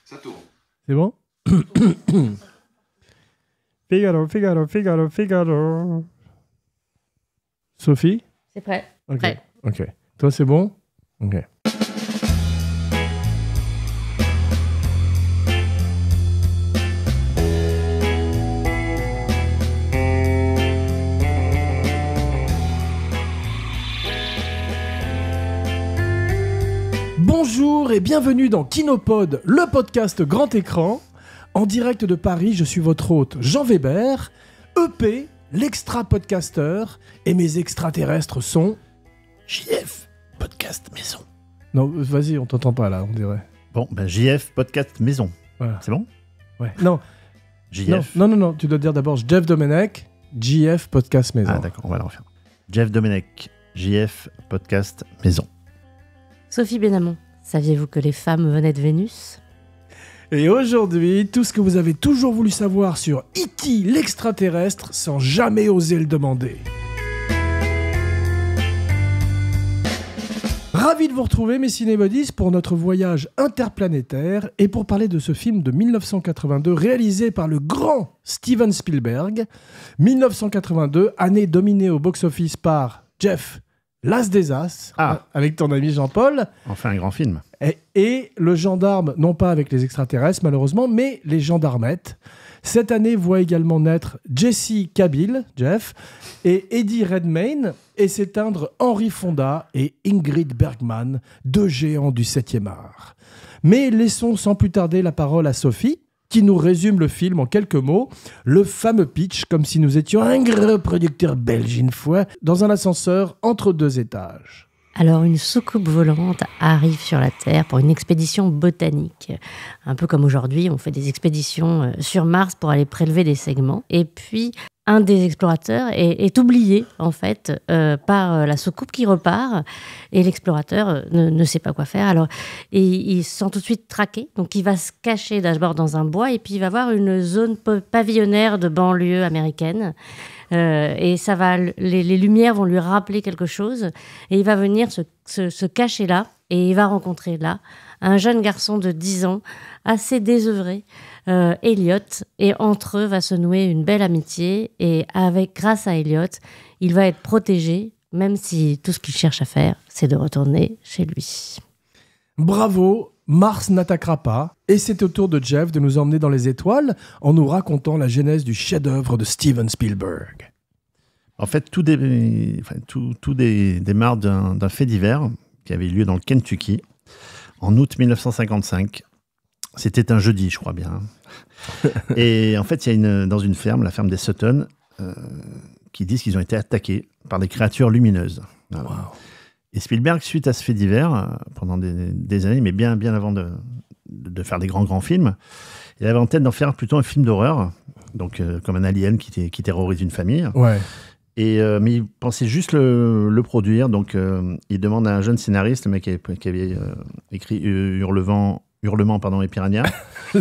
Ça tourne. C'est bon? Figaro, Figaro, Figaro, Figaro. Sophie? C'est prêt. Ok. Prêt. Ok. Toi, c'est bon? Ok. Bonjour et bienvenue dans Kinopod, le podcast grand écran. En direct de Paris, je suis votre hôte Jean Weber, EP, l'extra podcaster, et mes extraterrestres sont JF, podcast maison. Non, vas-y, on t'entend pas là, on dirait. Bon, ben JF, podcast maison. Voilà. C'est bon? Ouais. Non, JF. non, tu dois dire d'abord Jeff Domenech, JF, podcast maison. Ah d'accord, on va le refaire. Jeff Domenech, JF, podcast maison. Sophie Benamon, saviez-vous que les femmes venaient de Vénus? Et aujourd'hui, tout ce que vous avez toujours voulu savoir sur E.T. l'extraterrestre sans jamais oser le demander. Ravi de vous retrouver, mes cinébodies, pour notre voyage interplanétaire et pour parler de ce film de 1982 réalisé par le grand Steven Spielberg. 1982, année dominée au box-office par Jeff, L'As des As, avec ton ami Jean-Paul. Enfin un grand film. Et le gendarme, non pas avec les extraterrestres malheureusement, mais les gendarmettes. Cette année voit également naître Jesse Cabil, Jeff, et Eddie Redmayne, et s'éteindre Henry Fonda et Ingrid Bergman, deux géants du 7e art. Mais laissons sans plus tarder la parole à Sophie, qui nous résume le film en quelques mots, le fameux pitch, comme si nous étions un gros producteur belge une fois, dans un ascenseur entre deux étages. Alors, une soucoupe volante arrive sur la Terre pour une expédition botanique. Un peu comme aujourd'hui, on fait des expéditions sur Mars pour aller prélever des segments. Et puis, un des explorateurs est oublié, en fait, par la soucoupe qui repart. Et l'explorateur ne sait pas quoi faire. Alors, il se sent tout de suite traqué. Donc, il va se cacher d'abord dans un bois. Et puis, il va voir une zone pavillonnaire de banlieue américaine. Et ça va, les lumières vont lui rappeler quelque chose. Et il va venir se cacher là. Et il va rencontrer là un jeune garçon de 10 ans, assez désœuvré, Elliot. Et entre eux va se nouer une belle amitié. Et grâce à Elliot, il va être protégé, même si tout ce qu'il cherche à faire, c'est de retourner chez lui. Bravo, Mars n'attaquera pas. Et c'est au tour de Jeff de nous emmener dans les étoiles en nous racontant la genèse du chef-d'œuvre de Steven Spielberg. En fait, tout démarre d'un fait divers qui avait eu lieu dans le Kentucky en août 1955. C'était un jeudi, je crois bien. Et en fait, il y a dans une ferme, la ferme des Sutton, qui disent qu'ils ont été attaqués par des créatures lumineuses. Voilà. Wow. Et Spielberg, suite à ce fait divers, pendant des années, mais bien avant de faire des grands films, il avait en tête d'en faire plutôt un film d'horreur, donc comme un alien qui terrorise une famille. Ouais. Mais il pensait juste le produire, donc il demande à un jeune scénariste, le mec qui avait écrit Hurlement et Piranha.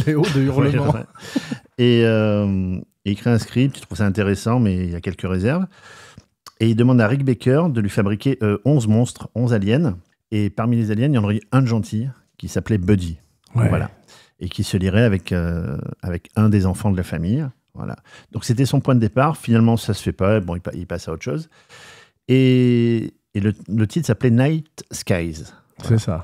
Léo de Hurlement. Ouais. Et il crée un script, il trouve ça intéressant, mais il y a quelques réserves. Et il demande à Rick Baker de lui fabriquer 11 monstres, 11 aliens. Et parmi les aliens, il y en aurait un de gentil qui s'appelait Buddy. Ouais. Voilà. Et qui se lierait avec un des enfants de la famille. Voilà. Donc c'était son point de départ. Finalement, ça se fait pas. Bon, il passe à autre chose. Et le titre s'appelait Night Skies. Voilà. C'est ça.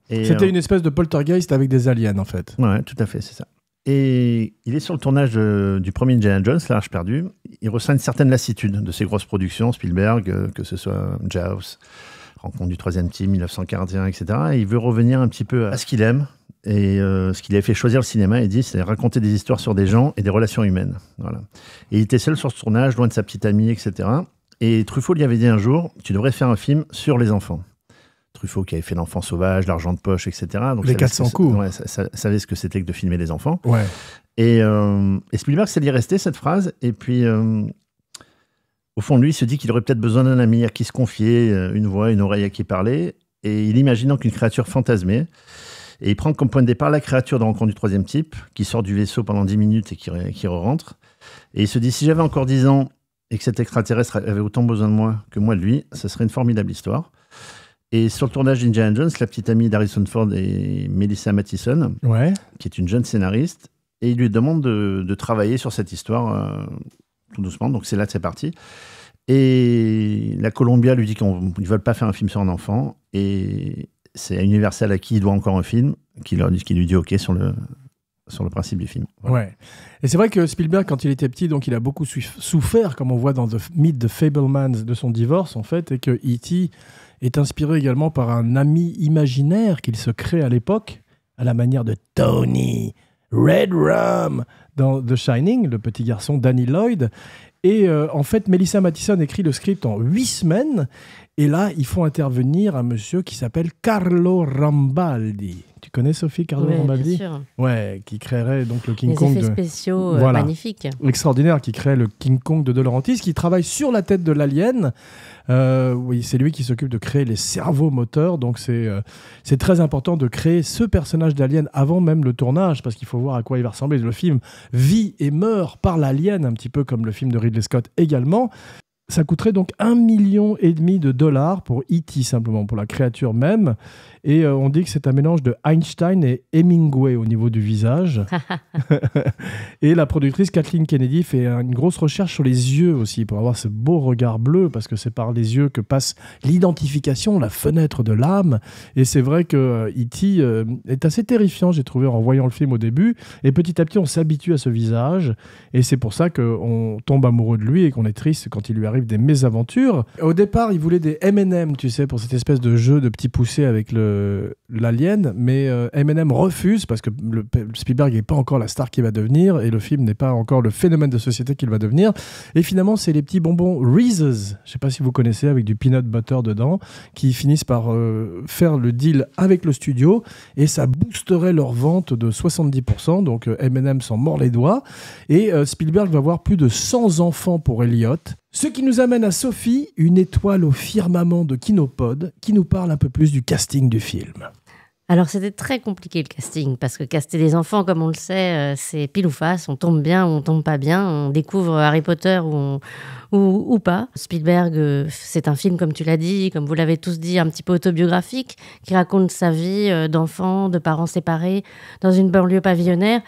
Et c'était une espèce de poltergeist avec des aliens, en fait. Ouais, tout à fait, c'est ça. Et il est sur le tournage du premier Indiana Jones, L'Arche perdue. Il ressent une certaine lassitude de ses grosses productions, Spielberg, que ce soit Jaws, Rencontre du troisième type, 1941, etc. Et il veut revenir un petit peu à ce qu'il aime et ce qui lui a fait choisir le cinéma. Il dit, c'est raconter des histoires sur des gens et des relations humaines. Voilà. Et il était seul sur ce tournage, loin de sa petite amie, etc. Et Truffaut lui avait dit un jour, tu devrais faire un film sur les enfants. Truffaut qui avait fait L'Enfant sauvage, L'Argent de poche, etc. Donc les 400 coups. Ouais, savait ce que c'était que de filmer les enfants. Ouais. Et Spielberg, ça lui est resté, cette phrase. Et puis, au fond de lui, il se dit qu'il aurait peut-être besoin d'un ami à qui se confier, une voix, une oreille à qui parler. Et il imagine donc une créature fantasmée. Et il prend comme point de départ la créature de Rencontre du troisième type, qui sort du vaisseau pendant 10 minutes et qui re-rentre. Et il se dit, si j'avais encore 10 ans et que cet extraterrestre avait autant besoin de moi que moi de lui, ce serait une formidable histoire. Et sur le tournage d'Indiana Jones, la petite amie d'Harrison Ford est Melissa Mathison, Ouais. qui est une jeune scénariste, et il lui demande de travailler sur cette histoire tout doucement. Donc c'est là que c'est parti. Et la Columbia lui dit qu'ils ne veulent pas faire un film sur un enfant, et c'est à Universal à qui il doit encore un film, qui lui dit OK sur le principe du film. Voilà. Ouais. Et c'est vrai que Spielberg, quand il était petit, donc il a beaucoup souffert, comme on voit dans Meet the Fablemans, de son divorce, en fait, et que E.T. est inspiré également par un ami imaginaire qu'il se crée à l'époque, à la manière de Tony Redrum dans The Shining, le petit garçon Danny Lloyd. Et en fait, Melissa Mathison écrit le script en 8 semaines. Et là, ils font intervenir un monsieur qui s'appelle Carlo Rambaldi. Tu connais Sophie, Carlo Rambaldi? Bien sûr. Ouais, qui créerait donc le King Les Kong effets spéciaux Voilà. magnifiques. extraordinaire, qui crée le King Kong de De Laurentiis, qui travaille sur la tête de l'alien. Oui, c'est lui qui s'occupe de créer les cerveaux moteurs. Donc c'est très important de créer ce personnage d'alien avant même le tournage, parce qu'il faut voir à quoi il va ressembler. Le film vit et meurt par l'alien, un petit peu comme le film de Ridley Scott également. Ça coûterait donc $1,5 million pour E.T. simplement, pour la créature même. Et on dit que c'est un mélange de Einstein et Hemingway au niveau du visage. Et la productrice Kathleen Kennedy fait une grosse recherche sur les yeux aussi, pour avoir ce beau regard bleu, parce que c'est par les yeux que passe l'identification, la fenêtre de l'âme. Et c'est vrai que E.T. est assez terrifiant, j'ai trouvé, en voyant le film au début. Et petit à petit, on s'habitue à ce visage. Et c'est pour ça qu'on tombe amoureux de lui et qu'on est triste quand il lui arrive des mésaventures. Au départ, il voulait des M&M, tu sais, pour cette espèce de jeu de petits poussés avec l'alien, mais M&M refuse, parce que Spielberg n'est pas encore la star qu'il va devenir, et le film n'est pas encore le phénomène de société qu'il va devenir. Et finalement, c'est les petits bonbons Reese's, je ne sais pas si vous connaissez, avec du peanut butter dedans, qui finissent par faire le deal avec le studio, et ça boosterait leur vente de 70%, donc M&M s'en mord les doigts, et Spielberg va avoir plus de 100 enfants pour Elliot. Ce qui nous amène à Sophie, une étoile au firmament de Kinopod, qui nous parle un peu plus du casting du film. Alors, c'était très compliqué le casting, parce que caster des enfants, comme on le sait, c'est pile ou face. On tombe bien ou on tombe pas bien. On découvre Harry Potter ou pas. Spielberg, c'est un film, comme tu l'as dit, comme vous l'avez tous dit, un petit peu autobiographique, qui raconte sa vie d'enfant, de parents séparés, dans une banlieue pavillonnaire.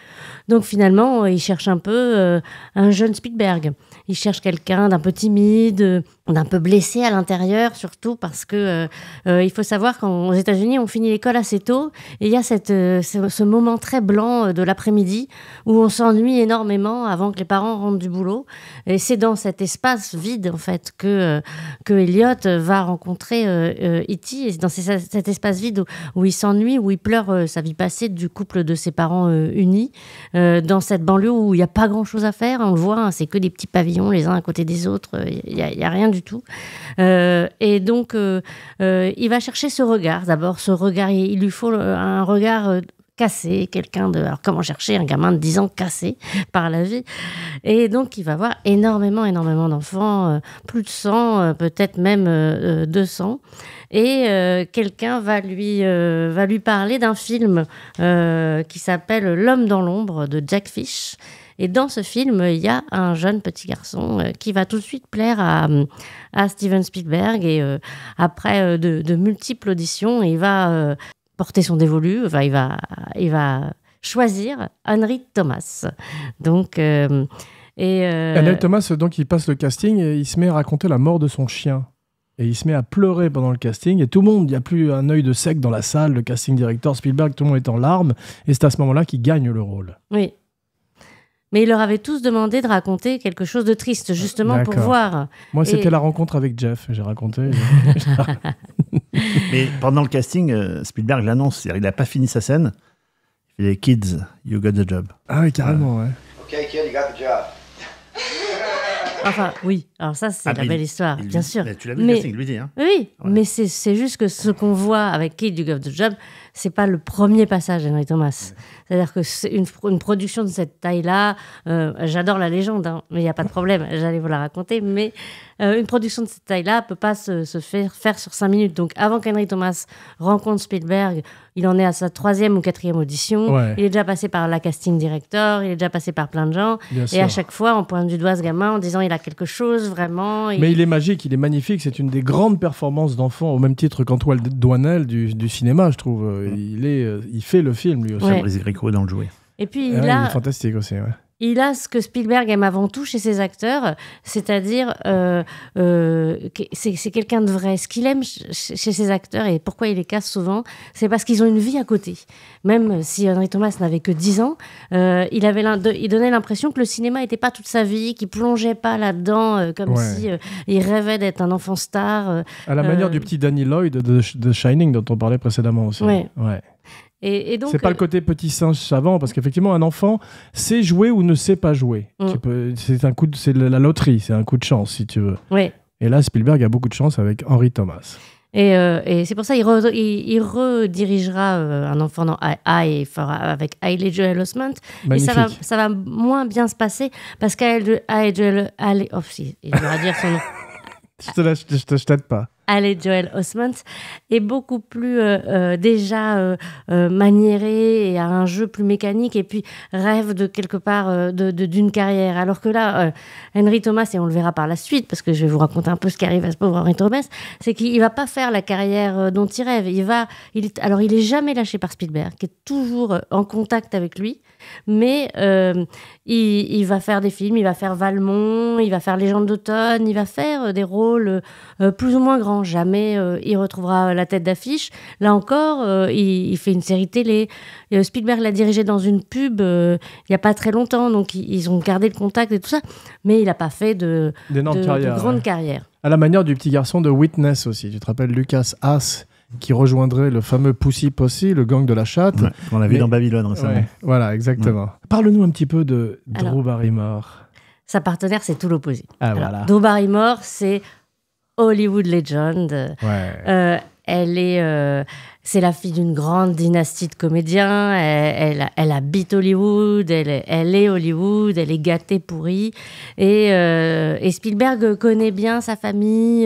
Donc, finalement, il cherche un peu un jeune Spielberg. Il cherche quelqu'un d'un peu timide, d'un peu blessé à l'intérieur, surtout parce que il faut savoir qu'aux États-Unis, on finit l'école assez tôt, et il y a ce moment très blanc de l'après-midi où on s'ennuie énormément avant que les parents rentrent du boulot. Et c'est dans cet espace vide, en fait, que Elliot va rencontrer E.T. Et c'est dans cet espace vide où il s'ennuie, où il pleure sa vie passée du couple de ses parents unis, dans cette banlieue où il n'y a pas grand-chose à faire. On le voit, hein, c'est que des petits pavillons les uns à côté des autres. Il n'y a rien du tout. Et donc, il va chercher ce regard. D'abord, ce regard, il lui faut un regard cassé, quelqu'un de... Alors, comment chercher un gamin de 10 ans cassé par la vie? Et donc, il va avoir énormément d'enfants, plus de 100, peut-être même 200. Et quelqu'un va lui parler d'un film qui s'appelle L'homme dans l'ombre de Jack Fish. Et dans ce film, il y a un jeune petit garçon qui va tout de suite plaire à Steven Spielberg. Et après de multiples auditions, il va porter son dévolu. Enfin, il va choisir Henry Thomas. Donc, Henry Thomas, donc, il passe le casting et il se met à raconter la mort de son chien. Et il se met à pleurer pendant le casting. Et tout le monde, il n'y a plus un œil de sec dans la salle. Le casting director Spielberg, tout le monde est en larmes. Et c'est à ce moment-là qu'il gagne le rôle. Oui. Mais il leur avait tous demandé de raconter quelque chose de triste, justement, pour voir. Moi, c'était la rencontre avec Jeff, j'ai raconté. Mais pendant le casting, Spielberg l'annonce. Il n'a pas fini sa scène. Il fait « Kids, you got the job ». Ah oui, carrément, ouais. Okay, kid, you got the job. Enfin, oui. Alors ça, c'est la belle histoire, bien sûr. Tu l'as vu, le casting, lui dit. Hein. Oui, ouais. Mais c'est juste que ce qu'on voit avec Kid, You Got the Job, c'est pas le premier passage d'Henry Thomas. Ouais. C'est-à-dire que c'est une production de cette taille-là. J'adore la légende, hein, mais il n'y a pas de problème. J'allais vous la raconter. Mais une production de cette taille-là peut pas se faire sur 5 minutes. Donc, avant qu'Henry Thomas rencontre Spielberg, il en est à sa 3e ou 4e audition. Ouais. Il est déjà passé par la casting director, il est déjà passé par plein de gens. Bien Et sûr. à chaque fois, on pointe du doigt ce gamin en disant il a quelque chose, vraiment. Mais il est magique, il est magnifique. C'est une des grandes performances d'enfant, au même titre qu'Antoine Doinel du cinéma, je trouve. Il fait le film, lui aussi. Ouais. Fabrice Gricot dans le jouet. Et puis, Il est fantastique aussi. Ouais. il a ce que Spielberg aime avant tout chez ses acteurs, c'est-à-dire c'est quelqu'un de vrai. Ce qu'il aime chez ses acteurs et pourquoi il les casse souvent, c'est parce qu'ils ont une vie à côté. Même si Henry Thomas n'avait que 10 ans, il donnait l'impression que le cinéma n'était pas toute sa vie, qu'il plongeait pas là-dedans comme si il rêvait d'être un enfant star. À la manière du petit Danny Lloyd de Shining dont on parlait précédemment aussi. Ouais. Ouais. Et donc, c'est pas le côté petit singe savant, parce qu'effectivement, un enfant sait jouer ou ne sait pas jouer. C'est la loterie, c'est un coup de chance, si tu veux. ouais. Et là, Spielberg a beaucoup de chance avec Henry Thomas. Et c'est pour ça qu'il redirigera Un enfant dans avec Hailey Joel Osment. Et ça va moins bien se passer parce qu'Hailey Joel... Oh, si, il devra dire son nom. Je t'aide pas. Hailey Joel Osment est beaucoup plus déjà maniérée et a un jeu plus mécanique et puis rêve de quelque part d'une carrière. Alors que là, Henry Thomas, et on le verra par la suite, parce que je vais vous raconter un peu ce qui arrive à ce pauvre Henry Thomas, c'est qu'il va pas faire la carrière dont il rêve. Il est jamais lâché par Spielberg, qui est toujours en contact avec lui, mais il va faire des films, il va faire Valmont, il va faire Légende d'automne, il va faire des rôles plus ou moins grands. Jamais il retrouvera la tête d'affiche. Là encore, il fait une série télé. Spielberg l'a dirigé dans une pub il n'y a pas très longtemps, donc ils ont gardé le contact et tout ça, mais il n'a pas fait de grande carrière. À la manière du petit garçon de Witness aussi. Tu te rappelles Lucas Haas, qui rejoindrait le fameux Pussy Posse, le gang de la chatte. Ouais, on l'a vu dans Babylone récemment. Ouais, voilà, exactement. Ouais. Parle-nous un petit peu de Drew Barrymore. Sa partenaire, c'est tout l'opposé. Voilà. Drew Barrymore, c'est Hollywood legend. Ouais. C'est la fille d'une grande dynastie de comédiens. Elle habite Hollywood, elle est Hollywood, elle est gâtée, pourrie. Et Spielberg connaît bien sa famille,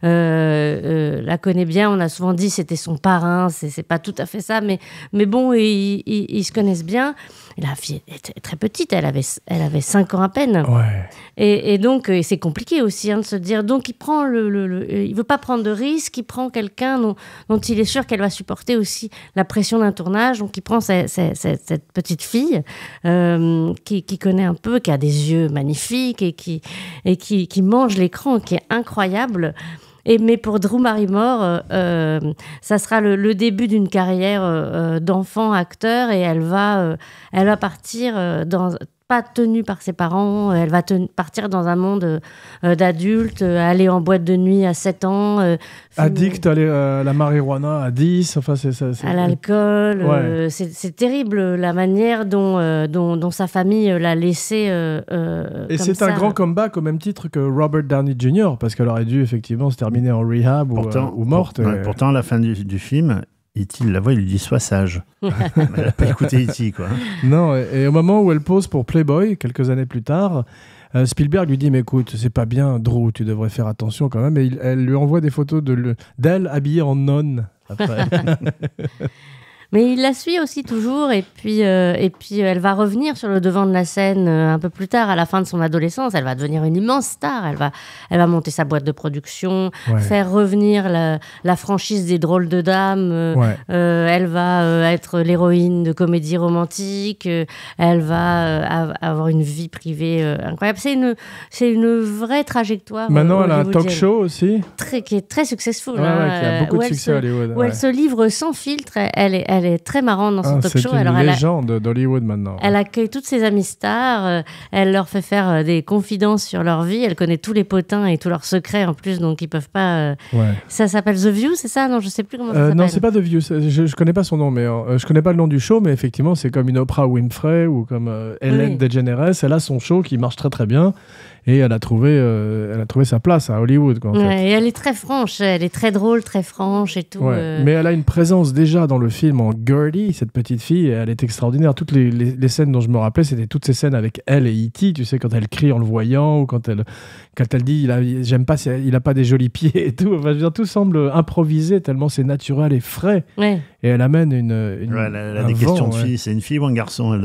la connaît bien. On a souvent dit c'était son parrain, c'est pas tout à fait ça, mais bon, ils se connaissent bien. Et la fille est très petite, elle avait 5 ans à peine. Ouais. Et donc, c'est compliqué aussi de se dire. Donc, il veut pas prendre de risques, il prend quelqu'un dont il est sûr qu'elle va supporter aussi la pression d'un tournage. Donc, il prend cette petite fille qui connaît un peu, qui a des yeux magnifiques et qui mange l'écran, qui est incroyable. Mais pour Drew Barrymore, ça sera le début d'une carrière d'enfant acteur et elle va partir pas tenue par ses parents, elle va partir dans un monde d'adultes, aller en boîte de nuit à 7 ans. Addict à la marijuana à 10, enfin c'est à l'alcool. Ouais. C'est terrible la manière dont sa famille l'a laissé. Et c'est un grand comeback au même titre que Robert Downey Jr., parce qu'elle aurait dû effectivement se terminer en rehab ou morte. Pourtant, à la fin du film, E.T. la voix, il lui dit « Sois sage ». Elle n'a pas écouté E.T., quoi. Non, et au moment où elle pose pour Playboy, quelques années plus tard, Spielberg lui dit « Mais écoute, c'est pas bien, Drew, tu devrais faire attention quand même ». Et elle lui envoie des photos d'elle habillée en nonne. Après. Mais il la suit aussi toujours, et puis elle va revenir sur le devant de la scène un peu plus tard, à la fin de son adolescence. Elle va devenir une immense star. Elle va monter sa boîte de production, faire revenir la franchise des Drôles de Dames. Elle va être l'héroïne de comédies romantiques. Elle va avoir une vie privée incroyable. C'est une vraie trajectoire. Maintenant, elle a un talk show aussi. Qui est très successful. Qui a beaucoup de succès à Hollywood. Où elle se livre sans filtre. Elle est très marrante dans son talk show. C'est une légende d'Hollywood maintenant. Elle accueille toutes ses amies stars, elle leur fait faire des confidences sur leur vie, elle connaît tous les potins et tous leurs secrets en plus, donc ils peuvent pas... Ça s'appelle The View, c'est ça? Non, je sais plus comment ça s'appelle. Non, c'est pas The View, je connais pas son nom, mais je connais pas le nom du show, mais effectivement, c'est comme une Oprah Winfrey ou comme Ellen DeGeneres. Elle a son show qui marche très très bien. Et elle a trouvé sa place à Hollywood. Quoi, en fait. Et elle est très franche, elle est très drôle, très franche et tout. Mais elle a une présence déjà dans le film dans Gertie, cette petite fille, elle est extraordinaire. Toutes les scènes dont je me rappelais, c'était toutes ces scènes avec elle et E.T., tu sais, quand elle crie en le voyant, ou quand elle dit j'aime pas, il a pas des jolis pieds et tout. Enfin, je veux dire, tout semble improvisé tellement c'est naturel et frais. Ouais. Et elle amène elle a des questions de fille. C'est une fille ou un garçon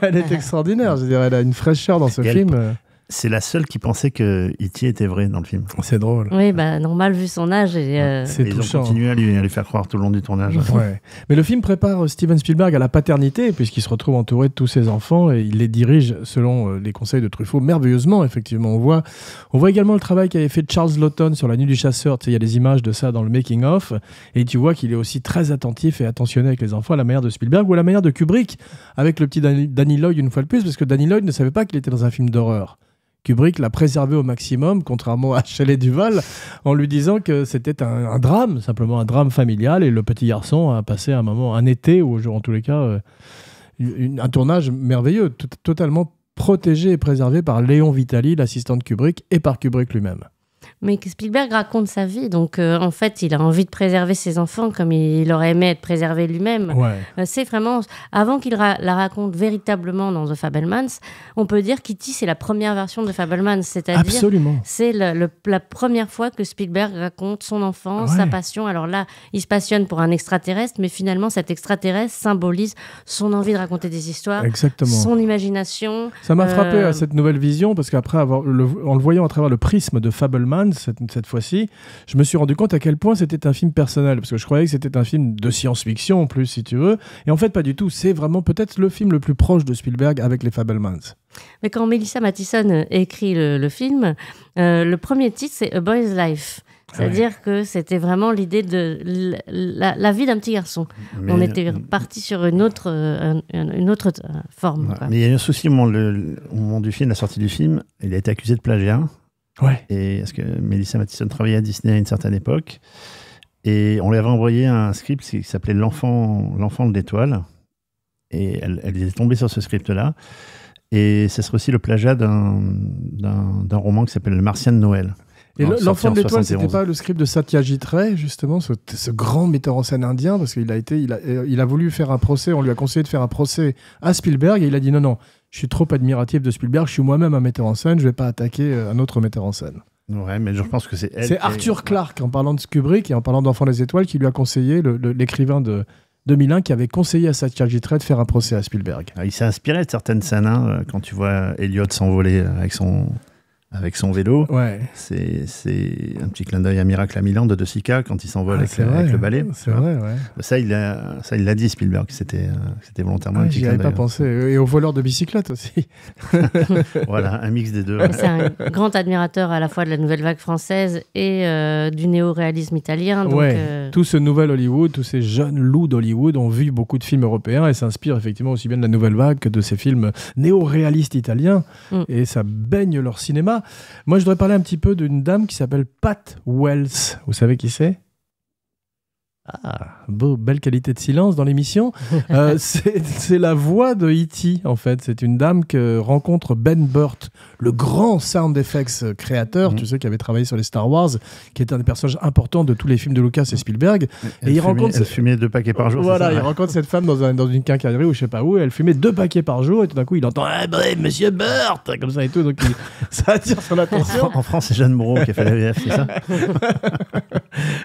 elle est extraordinaire. Je veux dire, elle a une fraîcheur dans ce film. C'est la seule qui pensait que E.T. était vrai dans le film. C'est drôle. Oui, normal vu son âge. C'est touchant. Ils ont continué à lui faire croire tout le long du tournage. Ouais. Mais le film prépare Steven Spielberg à la paternité, puisqu'il se retrouve entouré de tous ses enfants et il les dirige selon les conseils de Truffaut merveilleusement, effectivement. On voit également le travail qu'avait fait Charles Laughton sur La Nuit du Chasseur. Tu sais, il y a des images de ça dans le making-of et tu vois qu'il est aussi très attentif et attentionné avec les enfants à la manière de Spielberg ou à la manière de Kubrick, avec le petit Danny Lloyd une fois de plus, parce que Danny Lloyd ne savait pas qu'il était dans un film d'horreur. Kubrick l'a préservé au maximum, contrairement à Shelley Duvall, en lui disant que c'était un drame, simplement un drame familial, et le petit garçon a passé un été, ou en tous les cas, un tournage merveilleux, totalement protégé et préservé par Léon Vitali, l'assistant de Kubrick, et par Kubrick lui-même. Mais que Spielberg raconte sa vie, donc en fait, il a envie de préserver ses enfants comme il aurait aimé être préservé lui-même. Ouais. C'est vraiment, avant qu'il la raconte véritablement dans The Fabelmans, on peut dire qu'E.T. c'est la première version de Fabelmans, c'est-à-dire Absolument. c'est la première fois que Spielberg raconte son enfance, sa passion. Alors là, il se passionne pour un extraterrestre, mais finalement, cet extraterrestre symbolise son envie de raconter des histoires, exactement, son imagination. Ça m'a frappé à cette nouvelle vision, parce qu'après, en le voyant à travers le prisme de Fabelmans, cette fois-ci, je me suis rendu compte à quel point c'était un film personnel, parce que je croyais que c'était un film de science-fiction en plus, si tu veux, et en fait pas du tout. C'est vraiment peut-être le film le plus proche de Spielberg avec les Fabelmans. Mais quand Melissa Mathison écrit le film, le premier titre c'est A Boy's Life. C'est-à-dire que c'était vraiment l'idée de la vie d'un petit garçon. Mais on était parti sur une autre forme. Ouais, mais il y a eu un souci au moment du film, la sortie du film, il a été accusé de plagiat. Ouais. Et parce que Melissa Mathison travaillait à Disney à une certaine époque, et on lui avait envoyé un script qui s'appelait L'enfant de l'étoile, et elle est tombée sur ce script-là, et ce serait aussi le plagiat d'un roman qui s'appelle Le Martien de Noël. Et L'enfant de l'étoile, c'était pas le script de Satyajit Ray, justement, ce grand metteur en scène indien, parce qu'il a voulu faire un procès, on lui a conseillé de faire un procès à Spielberg, et il a dit non, je suis trop admiratif de Spielberg, je suis moi-même un metteur en scène, je vais pas attaquer un autre metteur en scène. Ouais, mais je pense que c'est elle. C'est Arthur Clarke, en parlant de Kubrick et en parlant d'Enfant des étoiles, qui lui a conseillé, l'écrivain de 2001, qui avait conseillé à Satyajit Ray de faire un procès à Spielberg. Il s'est inspiré de certaines scènes, quand tu vois Elliot s'envoler avec son vélo. Ouais. C'est un petit clin d'œil à Miracle à Milan de Sica quand il s'envole avec le balai. C'est vrai, ouais. Ça, il l'a dit, Spielberg, c'était volontairement un petit clin d'œil. J'y avais pas pensé. Et au voleur de bicyclette aussi. Voilà, un mix des deux. Ouais. C'est un grand admirateur à la fois de la nouvelle vague française et du néo-réalisme italien. Donc, tout ce nouvel Hollywood, tous ces jeunes loups d'Hollywood ont vu beaucoup de films européens et s'inspirent effectivement aussi bien de la nouvelle vague que de ces films néo-réalistes italiens. Et ça baigne leur cinéma. Moi, je voudrais parler un petit peu d'une dame qui s'appelle Pat Wells. Vous savez qui c'est ? Belle qualité de silence dans l'émission. C'est la voix de E.T. en fait. C'est une dame que rencontre Ben Burt, le grand sound effects créateur, tu sais, qui avait travaillé sur les Star Wars, qui est un des personnages importants de tous les films de Lucas et Spielberg. Elle fumait 2 paquets par jour. Voilà, il rencontre cette femme dans une quincaillerie ou je sais pas où. Elle fumait 2 paquets par jour et tout d'un coup il entend Monsieur Burt comme ça et tout. Donc ça attire son attention. En France, c'est Jeanne Moreau qui a fait la VF, c'est ça.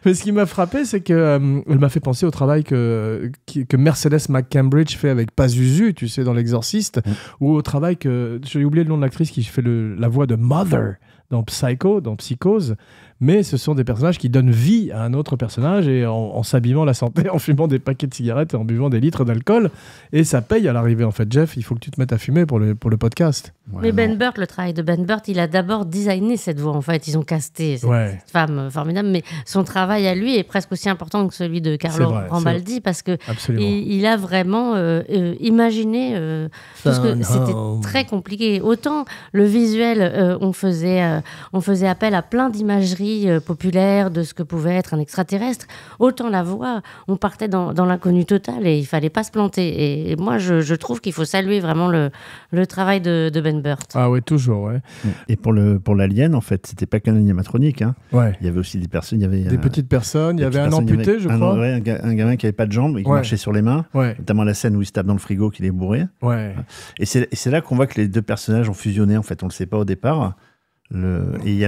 Mais ce qui m'a frappé, c'est que elle m'a fait penser au travail que Mercedes McCambridge fait avec Pazuzu, tu sais, dans L'Exorciste, ou au travail que... J'ai oublié le nom de l'actrice qui fait la voix de Mother dans Psychose, mais ce sont des personnages qui donnent vie à un autre personnage et en s'abîmant la santé, en fumant des paquets de cigarettes et en buvant des litres d'alcool. Et ça paye à l'arrivée, en fait. Jeff, il faut que tu te mettes à fumer pour le podcast. Mais Ben Burt, le travail de Ben Burt, il a d'abord designé cette voix, en fait. Ils ont casté cette femme formidable, mais son travail à lui est presque aussi important que celui de Carlo Rambaldi, parce que il a vraiment imaginé tout ce que c'était très compliqué. Autant le visuel, on faisait appel à plein d'imagerie théorie populaire de ce que pouvait être un extraterrestre, autant la voix, on partait dans l'inconnu total et il fallait pas se planter. Et moi, je trouve qu'il faut saluer vraiment le travail de Ben Burtt. Ah oui, toujours, ouais. Et pour l'alien, en fait, c'était pas qu'un animatronique. Hein. Ouais. Il y avait aussi des personnes, il y avait des petites personnes, il y avait un amputé, je crois. Un gamin qui avait pas de jambes et qui marchait sur les mains, notamment la scène où il se tape dans le frigo, qu'il est bourré. Ouais. Et c'est là qu'on voit que les deux personnages ont fusionné, en fait, on le sait pas au départ. Et il y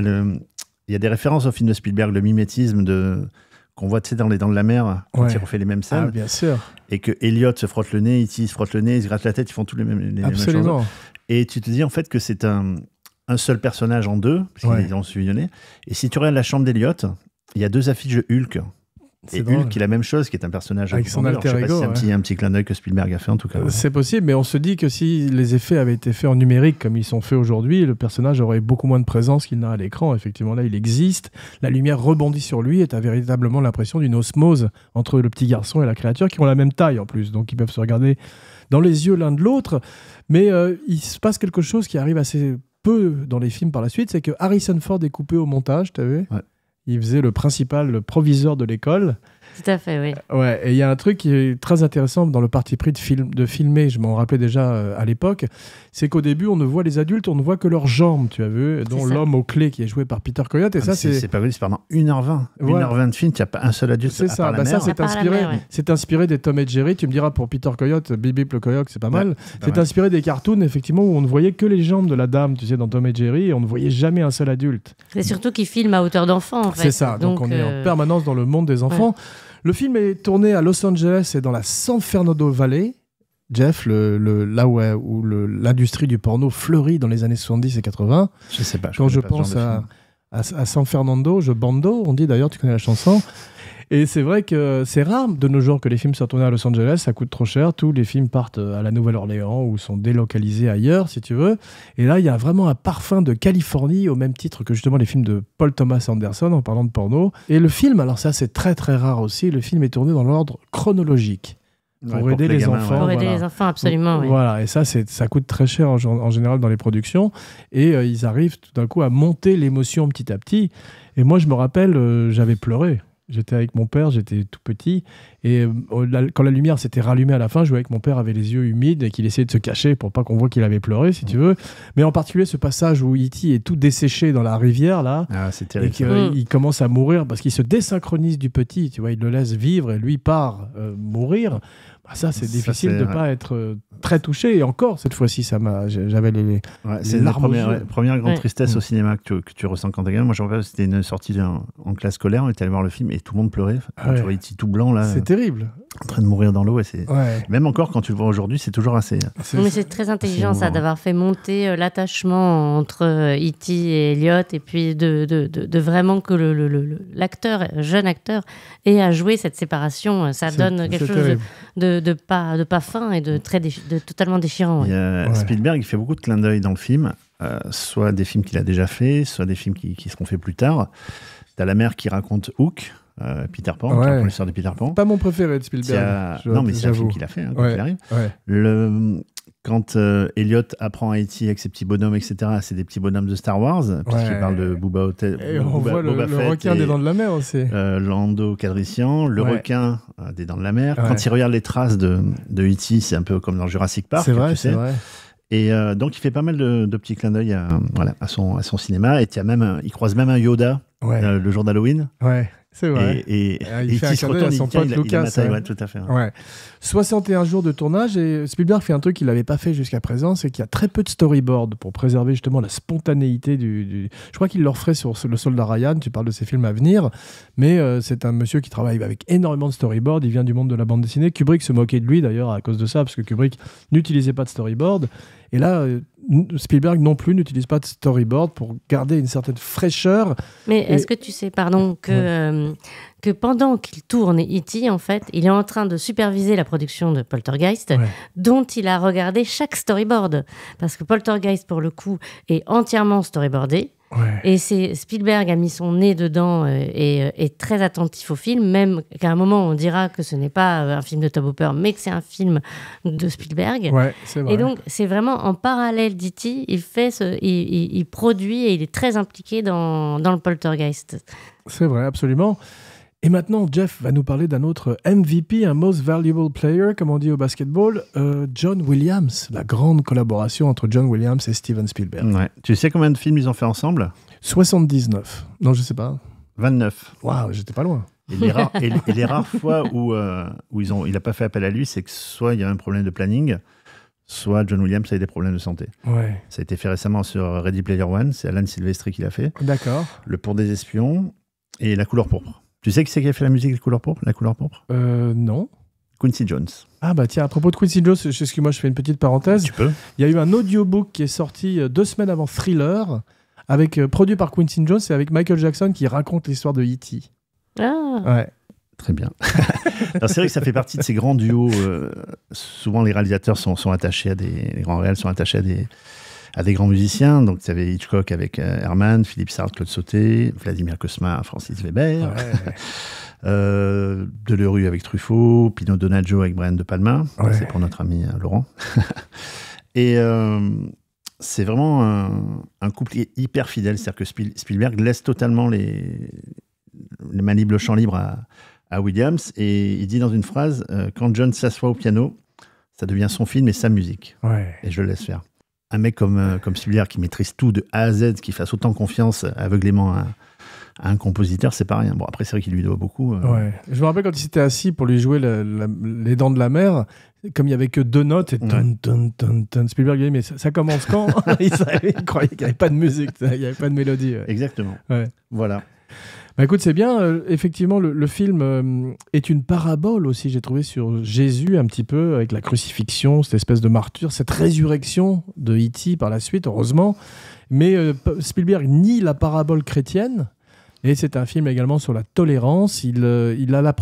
a des références au film de Spielberg, le mimétisme qu'on voit dans Les Dents de la Mer, quand ils refait les mêmes scènes. Ah, bien sûr. Et que Elliot se frotte le nez, E.T. se frotte le nez, ils se grattent la tête, ils font tous les mêmes choses. Et tu te dis en fait que c'est un seul personnage en deux, parce qu'ils ont fusionné. Et si tu regardes la chambre d'Elliot, il y a 2 affiches de Hulk. Et Hulk, qui est la même chose, qui est un personnage avec son alter ego. Je sais pas si c'est un petit clin d'œil que Spielberg a fait en tout cas. C'est possible, mais on se dit que si les effets avaient été faits en numérique comme ils sont faits aujourd'hui, le personnage aurait beaucoup moins de présence qu'il n'a à l'écran. Effectivement, là, il existe. La lumière rebondit sur lui et tu as véritablement l'impression d'une osmose entre le petit garçon et la créature qui ont la même taille en plus. Donc, ils peuvent se regarder dans les yeux l'un de l'autre. Mais il se passe quelque chose qui arrive assez peu dans les films par la suite, c'est que Harrison Ford est coupé au montage, tu as vu ? Il faisait le proviseur de l'école. Tout à fait, oui. Ouais, et il y a un truc qui est très intéressant dans le parti pris de filmer, je m'en rappelais déjà à l'époque, c'est qu'au début, on ne voit les adultes, on ne voit que leurs jambes, tu as vu, dont l'homme aux clés qui est joué par Peter Coyote. Et c'est pas vrai, c'est pendant 1h20. Voilà. 1h20 de film, il n'y a pas un seul adulte. C'est ça, ça c'est inspiré des Tom et Jerry. Tu me diras pour Peter Coyote, Bip Bip le Coyote, c'est pas mal. C'est inspiré des cartoons, effectivement, où on ne voyait que les jambes de la dame, tu sais, dans Tom et Jerry, et on ne voyait jamais un seul adulte. C'est surtout qu'ils filment à hauteur d'enfant, en fait. C'est ça, donc on est en permanence dans le monde des enfants. Ouais. Le film est tourné à Los Angeles et dans la San Fernando Valley. Jeff, là où l'industrie du porno fleurit dans les années 70 et 80. Je sais pas. Quand je pense à San Fernando, on dit d'ailleurs, tu connais la chanson. Et c'est vrai que c'est rare de nos jours que les films soient tournés à Los Angeles, ça coûte trop cher. Tous les films partent à la Nouvelle-Orléans ou sont délocalisés ailleurs, si tu veux. Et là, il y a vraiment un parfum de Californie, au même titre que justement les films de Paul Thomas Anderson, en parlant de porno. Et le film, alors ça c'est très très rare aussi, le film est tourné dans l'ordre chronologique. Pour aider les enfants. Pour aider les enfants, absolument. Donc, voilà, et ça coûte très cher en général dans les productions. Et ils arrivent tout d'un coup à monter l'émotion petit à petit. Et moi, je me rappelle, j'avais pleuré. J'étais avec mon père, j'étais tout petit, et quand la lumière s'était rallumée à la fin, je voyais que mon père avait les yeux humides et qu'il essayait de se cacher pour pas qu'on voit qu'il avait pleuré, si tu veux. Mais en particulier, ce passage où E.T. est tout desséché dans la rivière, là, c'est terrible, et qu'il commence à mourir parce qu'il se désynchronise du petit, tu vois, il le laisse vivre et lui part mourir. Ça, c'est difficile de ne pas être très touché. Et encore, cette fois-ci, j'avais les c'est la première grande tristesse au cinéma que tu ressens quand tu es gamin. Moi, je me rappelle, c'était une sortie en classe scolaire. On était allé voir le film et tout le monde pleurait. Tu vois E.T. tout blanc, là. C'est terrible. En train de mourir dans l'eau. Même encore, quand tu le vois aujourd'hui, c'est toujours assez... Mais c'est très intelligent, ça, d'avoir fait monter l'attachement entre E.T. et Elliot, et puis de vraiment que l'acteur, jeune acteur, ait à jouer cette séparation. Ça donne quelque chose de pas fin et de totalement déchirant. Spielberg, il fait beaucoup de clins d'œil dans le film, soit des films qu'il a déjà fait, soit des films qui seront faits plus tard. T'as la mère qui raconte Hook, Peter Pan, l'histoire de Peter Pan. Pas mon préféré de Spielberg. Non, mais c'est un film qu'il a fait, quand il arrive. Quand Elliot apprend à E.T. avec ses petits bonhommes, etc., c'est des petits bonhommes de Star Wars, puisqu'il parle de Boba Fett. Et on voit le requin des Dents de la Mer aussi. Lando Calrissian, le requin des Dents de la Mer. Quand il regarde les traces de E.T., c'est un peu comme dans Jurassic Park. C'est vrai, c'est vrai. Et donc, il fait pas mal de petits clins d'œil à son cinéma. Et il croise même un Yoda le jour d'Halloween. Ouais. C'est vrai. Et il fait un clin d'œil à son pote Lucas. Tout à fait. 61 jours de tournage, et Spielberg fait un truc qu'il n'avait pas fait jusqu'à présent, c'est qu'il y a très peu de storyboard pour préserver justement la spontanéité du... Je crois qu'il le referait sur Le Soldat Ryan, tu parles de ses films à venir, mais c'est un monsieur qui travaille avec énormément de storyboard, il vient du monde de la bande dessinée. Kubrick se moquait de lui d'ailleurs à cause de ça, parce que Kubrick n'utilisait pas de storyboard. Et là, Spielberg non plus n'utilise pas de storyboard pour garder une certaine fraîcheur. Mais est-ce que tu sais, que pendant qu'il tourne E.T., en fait, il est en train de superviser la production de Poltergeist, dont il a regardé chaque storyboard. Parce que Poltergeist, pour le coup, est entièrement storyboardé. Ouais. Et Spielberg a mis son nez dedans et est très attentif au film, même qu'à un moment on dira que ce n'est pas un film de Tobe Hooper, mais que c'est un film de Spielberg. Ouais, c'est vrai. Et donc c'est vraiment en parallèle d'E.T., il produit et il est très impliqué dans le Poltergeist. C'est vrai, absolument. Et maintenant, Jeff va nous parler d'un autre MVP, un Most Valuable Player, comme on dit au basketball, John Williams, la grande collaboration entre John Williams et Steven Spielberg. Ouais. Tu sais combien de films ils ont fait ensemble? 79. Non, je sais pas. 29. Waouh, j'étais pas loin. Et les rares fois où il n'a pas fait appel à lui, c'est que soit il y a un problème de planning, soit John Williams a eu des problèmes de santé. Ouais. Ça a été fait récemment sur Ready Player One, c'est Alan Silvestri qui l'a fait. D'accord. Le Pont des Espions et La Couleur Pourpre. Tu sais qui c'est qui a fait la musique de La Couleur Pourpre? Non. Quincy Jones. Ah bah tiens, à propos de Quincy Jones, excuse-moi, je fais une petite parenthèse. Tu peux. Il y a eu un audiobook qui est sorti 2 semaines avant Thriller, produit par Quincy Jones et avec Michael Jackson qui raconte l'histoire de E.T. Ah. Ouais. Très bien. Alors, c'est vrai que ça fait partie de ces grands duos. Souvent, les réalisateurs sont attachés les grands réals sont attachés à des grands musiciens. Donc, tu avais Hitchcock avec Herman, Philippe Sartre, Claude Sauté, Vladimir Cosma, Francis Weber, Delerue avec Truffaut, Pino Donaggio avec Brian De Palma. Ouais. C'est pour notre ami Laurent. Et c'est vraiment un couple hyper fidèle. C'est-à-dire que Spielberg laisse totalement les mains libres, le champ libre à Williams. Et il dit dans une phrase, quand John s'assoit au piano, ça devient son film et sa musique. Ouais. Et je le laisse faire. Un mec comme Spielberg qui maîtrise tout de A à Z, qui fasse autant confiance aveuglément à un compositeur, c'est pas rien. Bon, après, c'est vrai qu'il lui doit beaucoup. Ouais. Je me rappelle quand il s'était assis pour lui jouer Les Dents de la Mer, comme il n'y avait que 2 notes, et Spielberg lui a dit, mais ça commence quand? il croyait qu'il n'y avait pas de musique, il n'y avait pas de mélodie. Ouais. Exactement. Ouais. Voilà. Bah écoute, c'est bien. Effectivement, le film est une parabole aussi, j'ai trouvé, sur Jésus, un petit peu, avec la crucifixion, cette espèce de martyr, cette résurrection de E.T. par la suite, heureusement. Mais Spielberg nie la parabole chrétienne. Et c'est un film également sur la tolérance. Il a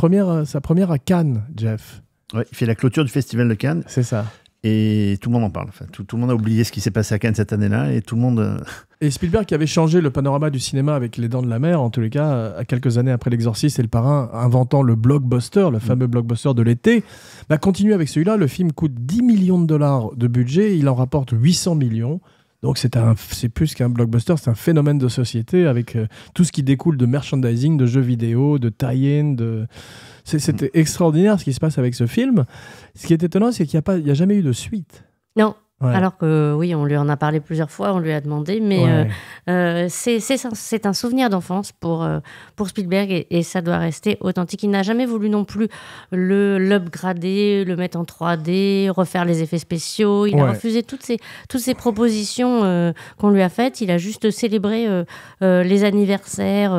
sa première à Cannes, Jeff. Ouais, il fait la clôture du Festival de Cannes. C'est ça. Et tout le monde en parle. Enfin, tout le monde a oublié ce qui s'est passé à Cannes cette année-là. Et tout le monde... Et Spielberg, qui avait changé le panorama du cinéma avec Les Dents de la Mer, en tous les cas, à quelques années après L'Exorciste et Le Parrain, inventant le blockbuster, le fameux blockbuster de l'été, continue avec celui-là. Le film coûte 10 millions de dollars de budget. Il en rapporte 800 millions. Donc c'est plus qu'un blockbuster, c'est un phénomène de société avec tout ce qui découle de merchandising, de jeux vidéo, de tie-in. C'était extraordinaire ce qui se passe avec ce film. Ce qui est étonnant, c'est qu'il n'y a jamais eu de suite. Non. Ouais. Alors que oui, on lui en a parlé plusieurs fois, on lui a demandé, mais c'est un souvenir d'enfance pour Spielberg et ça doit rester authentique. Il n'a jamais voulu non plus l'upgrader, le mettre en 3D, refaire les effets spéciaux. Il a refusé toutes ces propositions qu'on lui a faites. Il a juste célébré les anniversaires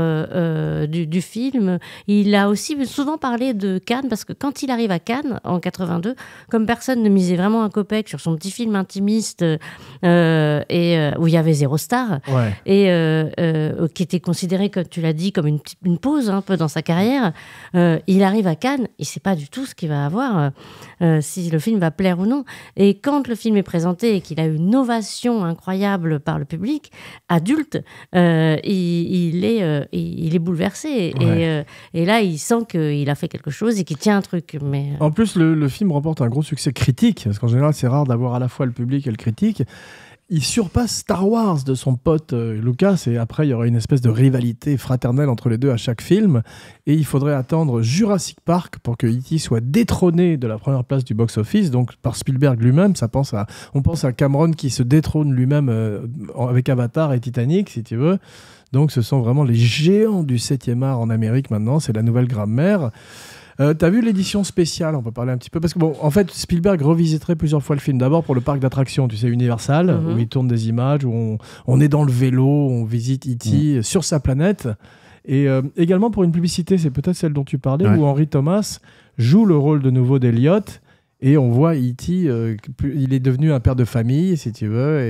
du film. Il a aussi souvent parlé de Cannes parce que quand il arrive à Cannes en 82, comme personne ne misait vraiment un copec sur son petit film intimiste où il y avait 0 star et qui était considéré, comme tu l'as dit, comme une pause un peu dans sa carrière. Il arrive à Cannes, il ne sait pas du tout ce qu'il va avoir, si le film va plaire ou non. Et quand le film est présenté et qu'il a une ovation incroyable par le public, adulte, il est bouleversé. Et là, il sent qu'il a fait quelque chose et qu'il tient un truc. Mais... En plus, le film remporte un gros succès critique, parce qu'en général, c'est rare d'avoir à la fois le public et le critique. Il surpasse Star Wars de son pote Lucas, et après, il y aura une espèce de rivalité fraternelle entre les deux à chaque film. Et il faudrait attendre Jurassic Park pour que E.T. soit détrôné de la première place du box-office, donc par Spielberg lui-même. On pense à Cameron qui se détrône lui-même avec Avatar et Titanic, si tu veux. Donc, ce sont vraiment les géants du 7e art en Amérique maintenant. C'est la nouvelle grammaire. T'as vu l'édition spéciale? On peut parler un petit peu. Parce que, bon, en fait, Spielberg revisiterait plusieurs fois le film. D'abord pour le parc d'attractions, tu sais, Universal, où il tourne des images, où on est dans le vélo, on visite E.T. sur sa planète. Et également pour une publicité, c'est peut-être celle dont tu parlais, où Henry Thomas joue le rôle de nouveau d'Eliot. Et on voit E.T., il est devenu un père de famille, si tu veux.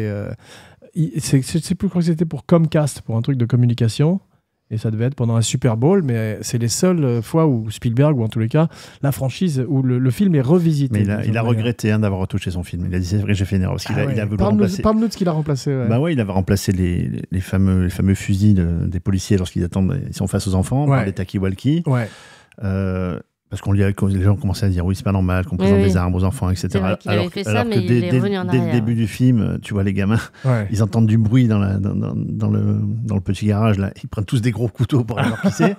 Et je sais plus quoi, c'était pour Comcast, pour un truc de communication. Et ça devait être pendant un Super Bowl, mais c'est les seules fois où Spielberg, ou en tous les cas, la franchise, où le film est revisité. Mais il a regretté d'avoir retouché son film. Il a dit, c'est vrai, j'ai fait une erreur. Parce qu'il il a voulu remplacer... Parle-nous de ce qu'il a remplacé. Ouais. Bah ouais, il avait remplacé les fameux fusils des policiers lorsqu'ils attendent, ils sont face aux enfants, par des talkie-walkie. Ouais. Parce que les gens commençaient à dire oui, c'est pas normal qu'on présente des armes aux enfants, etc. C'est vrai qu'il avait fait ça, mais il est revenu en arrière. Dès le début du film, tu vois les gamins, ils entendent du bruit dans le petit garage, là. Ils prennent tous des gros couteaux pour aller leur pisser.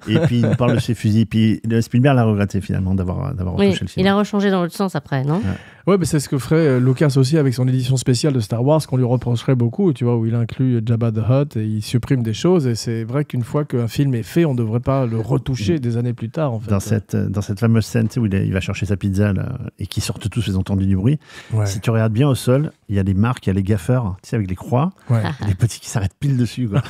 Et puis ils nous parlent de ces fusils. Puis Spielberg l'a regretté finalement d'avoir retouché le film. Il a rechangé dans l'autre sens après, non ? Ouais, mais c'est ce que ferait Lucas aussi avec son édition spéciale de Star Wars, qu'on lui reprocherait beaucoup, tu vois, où il inclut Jabba the Hutt et il supprime des choses. Et c'est vrai qu'une fois qu'un film est fait, on ne devrait pas le retoucher des années plus tard, en fait. Dans cette fameuse scène où il va chercher sa pizza là, et qu'ils sortent tous, ils ont entendu du bruit. Si tu regardes bien au sol, il y a des marques, il y a les gaffeurs, tu sais, avec les croix, et les petits qui s'arrêtent pile dessus, quoi.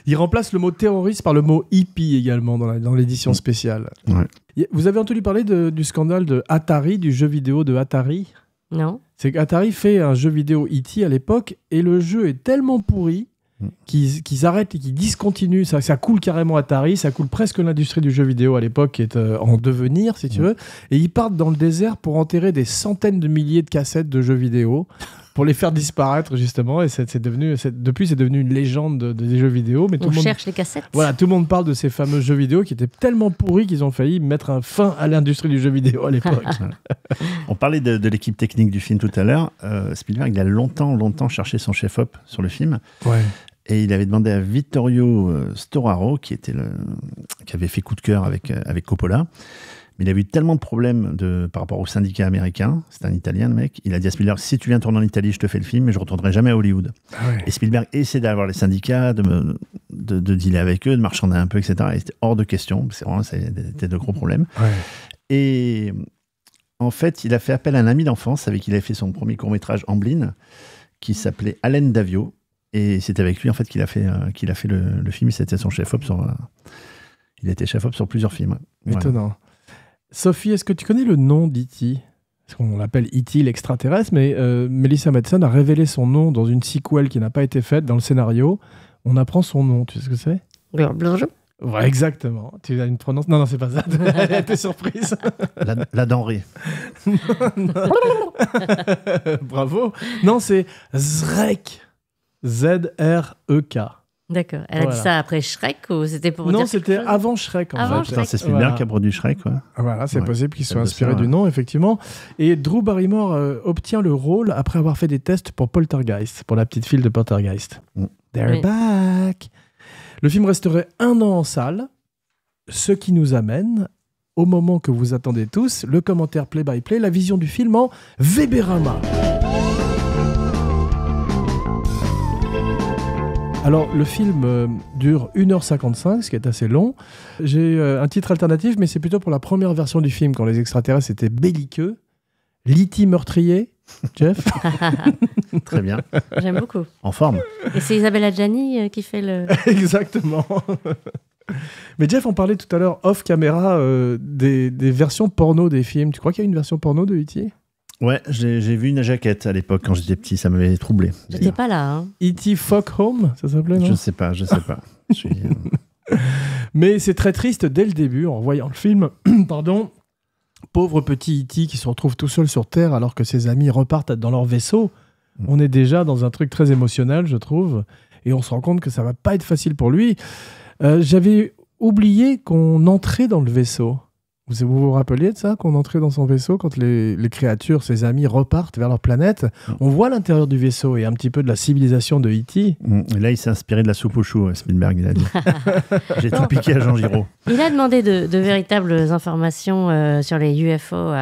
Il remplace le mot terroriste par le mot hippie également dans l'édition spéciale. Ouais. Vous avez entendu parler du scandale de Atari, du jeu vidéo de Atari ? Non. C'est qu'Atari fait un jeu vidéo E.T. à l'époque et le jeu est tellement pourri qu'ils arrêtent et qu'ils discontinuent. Ça coule carrément Atari, ça coule presque l'industrie du jeu vidéo à l'époque qui est en devenir, si tu veux. Et ils partent dans le désert pour enterrer des centaines de milliers de cassettes de jeux vidéo pour les faire disparaître, justement. Et depuis, c'est devenu une légende des jeux vidéo. Mais cherche les cassettes. Voilà, tout le monde parle de ces fameux jeux vidéo qui étaient tellement pourris qu'ils ont failli mettre un fin à l'industrie du jeu vidéo à l'époque. On parlait de l'équipe technique du film tout à l'heure. Spielberg, il a longtemps cherché son chef-op sur le film. Ouais. Et il avait demandé à Vittorio Storaro, qui avait fait coup de cœur avec Coppola. Mais il avait eu tellement de problèmes par rapport au syndicat américain, c'est un Italien le mec, il a dit à Spielberg, si tu viens tourner en Italie, je te fais le film, mais je ne retournerai jamais à Hollywood. Et Spielberg essayait d'avoir les syndicats, de dealer avec eux, de marchander un peu, etc. Et c'était hors de question, c'était de gros problèmes. Et en fait, il a fait appel à un ami d'enfance avec qui il avait fait son premier court-métrage Amblin, qui s'appelait Allen Davio. Et c'est avec lui en fait qu'il a fait le film. C'était son chef-op il a été chef-op sur plusieurs films. Étonnant. Voilà. Sophie, est-ce que tu connais le nom d'E.T. Parce qu'on l'appelle E.T. l'extraterrestre, mais Melissa Madsen a révélé son nom dans une sequel qui n'a pas été faite dans le scénario. On apprend son nom. Tu sais ce que c'est ? Bonjour. Ouais, exactement. Tu as une prononce ? Non, c'est pas ça. Elle a été surprise. La denrée. Bravo. Non, c'est Zrek. Z-R-E-K. D'accord. Elle a dit ça après Shrek ou c'était pour dire Non, c'était avant Shrek. Avant fait. C'est Spielberg qui a produit Shrek. Voilà, c'est possible qu'il soit inspiré du nom, effectivement. Et Drew Barrymore obtient le rôle après avoir fait des tests pour Poltergeist, pour la petite fille de Poltergeist. They're back. Le film resterait 1 an en salle, ce qui nous amène au moment que vous attendez tous, le commentaire play-by-play, la vision du film en Weberama. Alors, le film dure 1h55, ce qui est assez long. J'ai un titre alternatif, mais c'est plutôt pour la première version du film, quand les extraterrestres étaient belliqueux. L'E.T. meurtrier, Jeff. Très bien. J'aime beaucoup. En forme. Et c'est Isabelle Adjani qui fait le... Exactement. Mais Jeff, on parlait tout à l'heure, off-caméra, des versions porno des films. Tu crois qu'il y a une version porno de E.T. Ouais, j'ai vu une jaquette à l'époque quand j'étais petit, ça m'avait troublé. J'étais pas là. Hein. E.T. Fuck Home, ça s'appelait, non ? Je sais pas. Mais c'est très triste dès le début, en voyant le film. Pardon. Pauvre petit E.T. qui se retrouve tout seul sur Terre alors que ses amis repartent dans leur vaisseau. On est déjà dans un truc très émotionnel, je trouve. Et on se rend compte que ça va pas être facile pour lui. J'avais oublié qu'on entrait dans le vaisseau. Vous vous rappeliez de ça, qu'on entrait dans son vaisseau quand les créatures, ses amis, repartent vers leur planète. On voit l'intérieur du vaisseau et un petit peu de la civilisation de E.T. Et là, il s'est inspiré de la soupe aux choux, Spielberg, il a dit. J'ai tout piqué à Jean Giraud. Il a demandé de véritables informations sur les UFO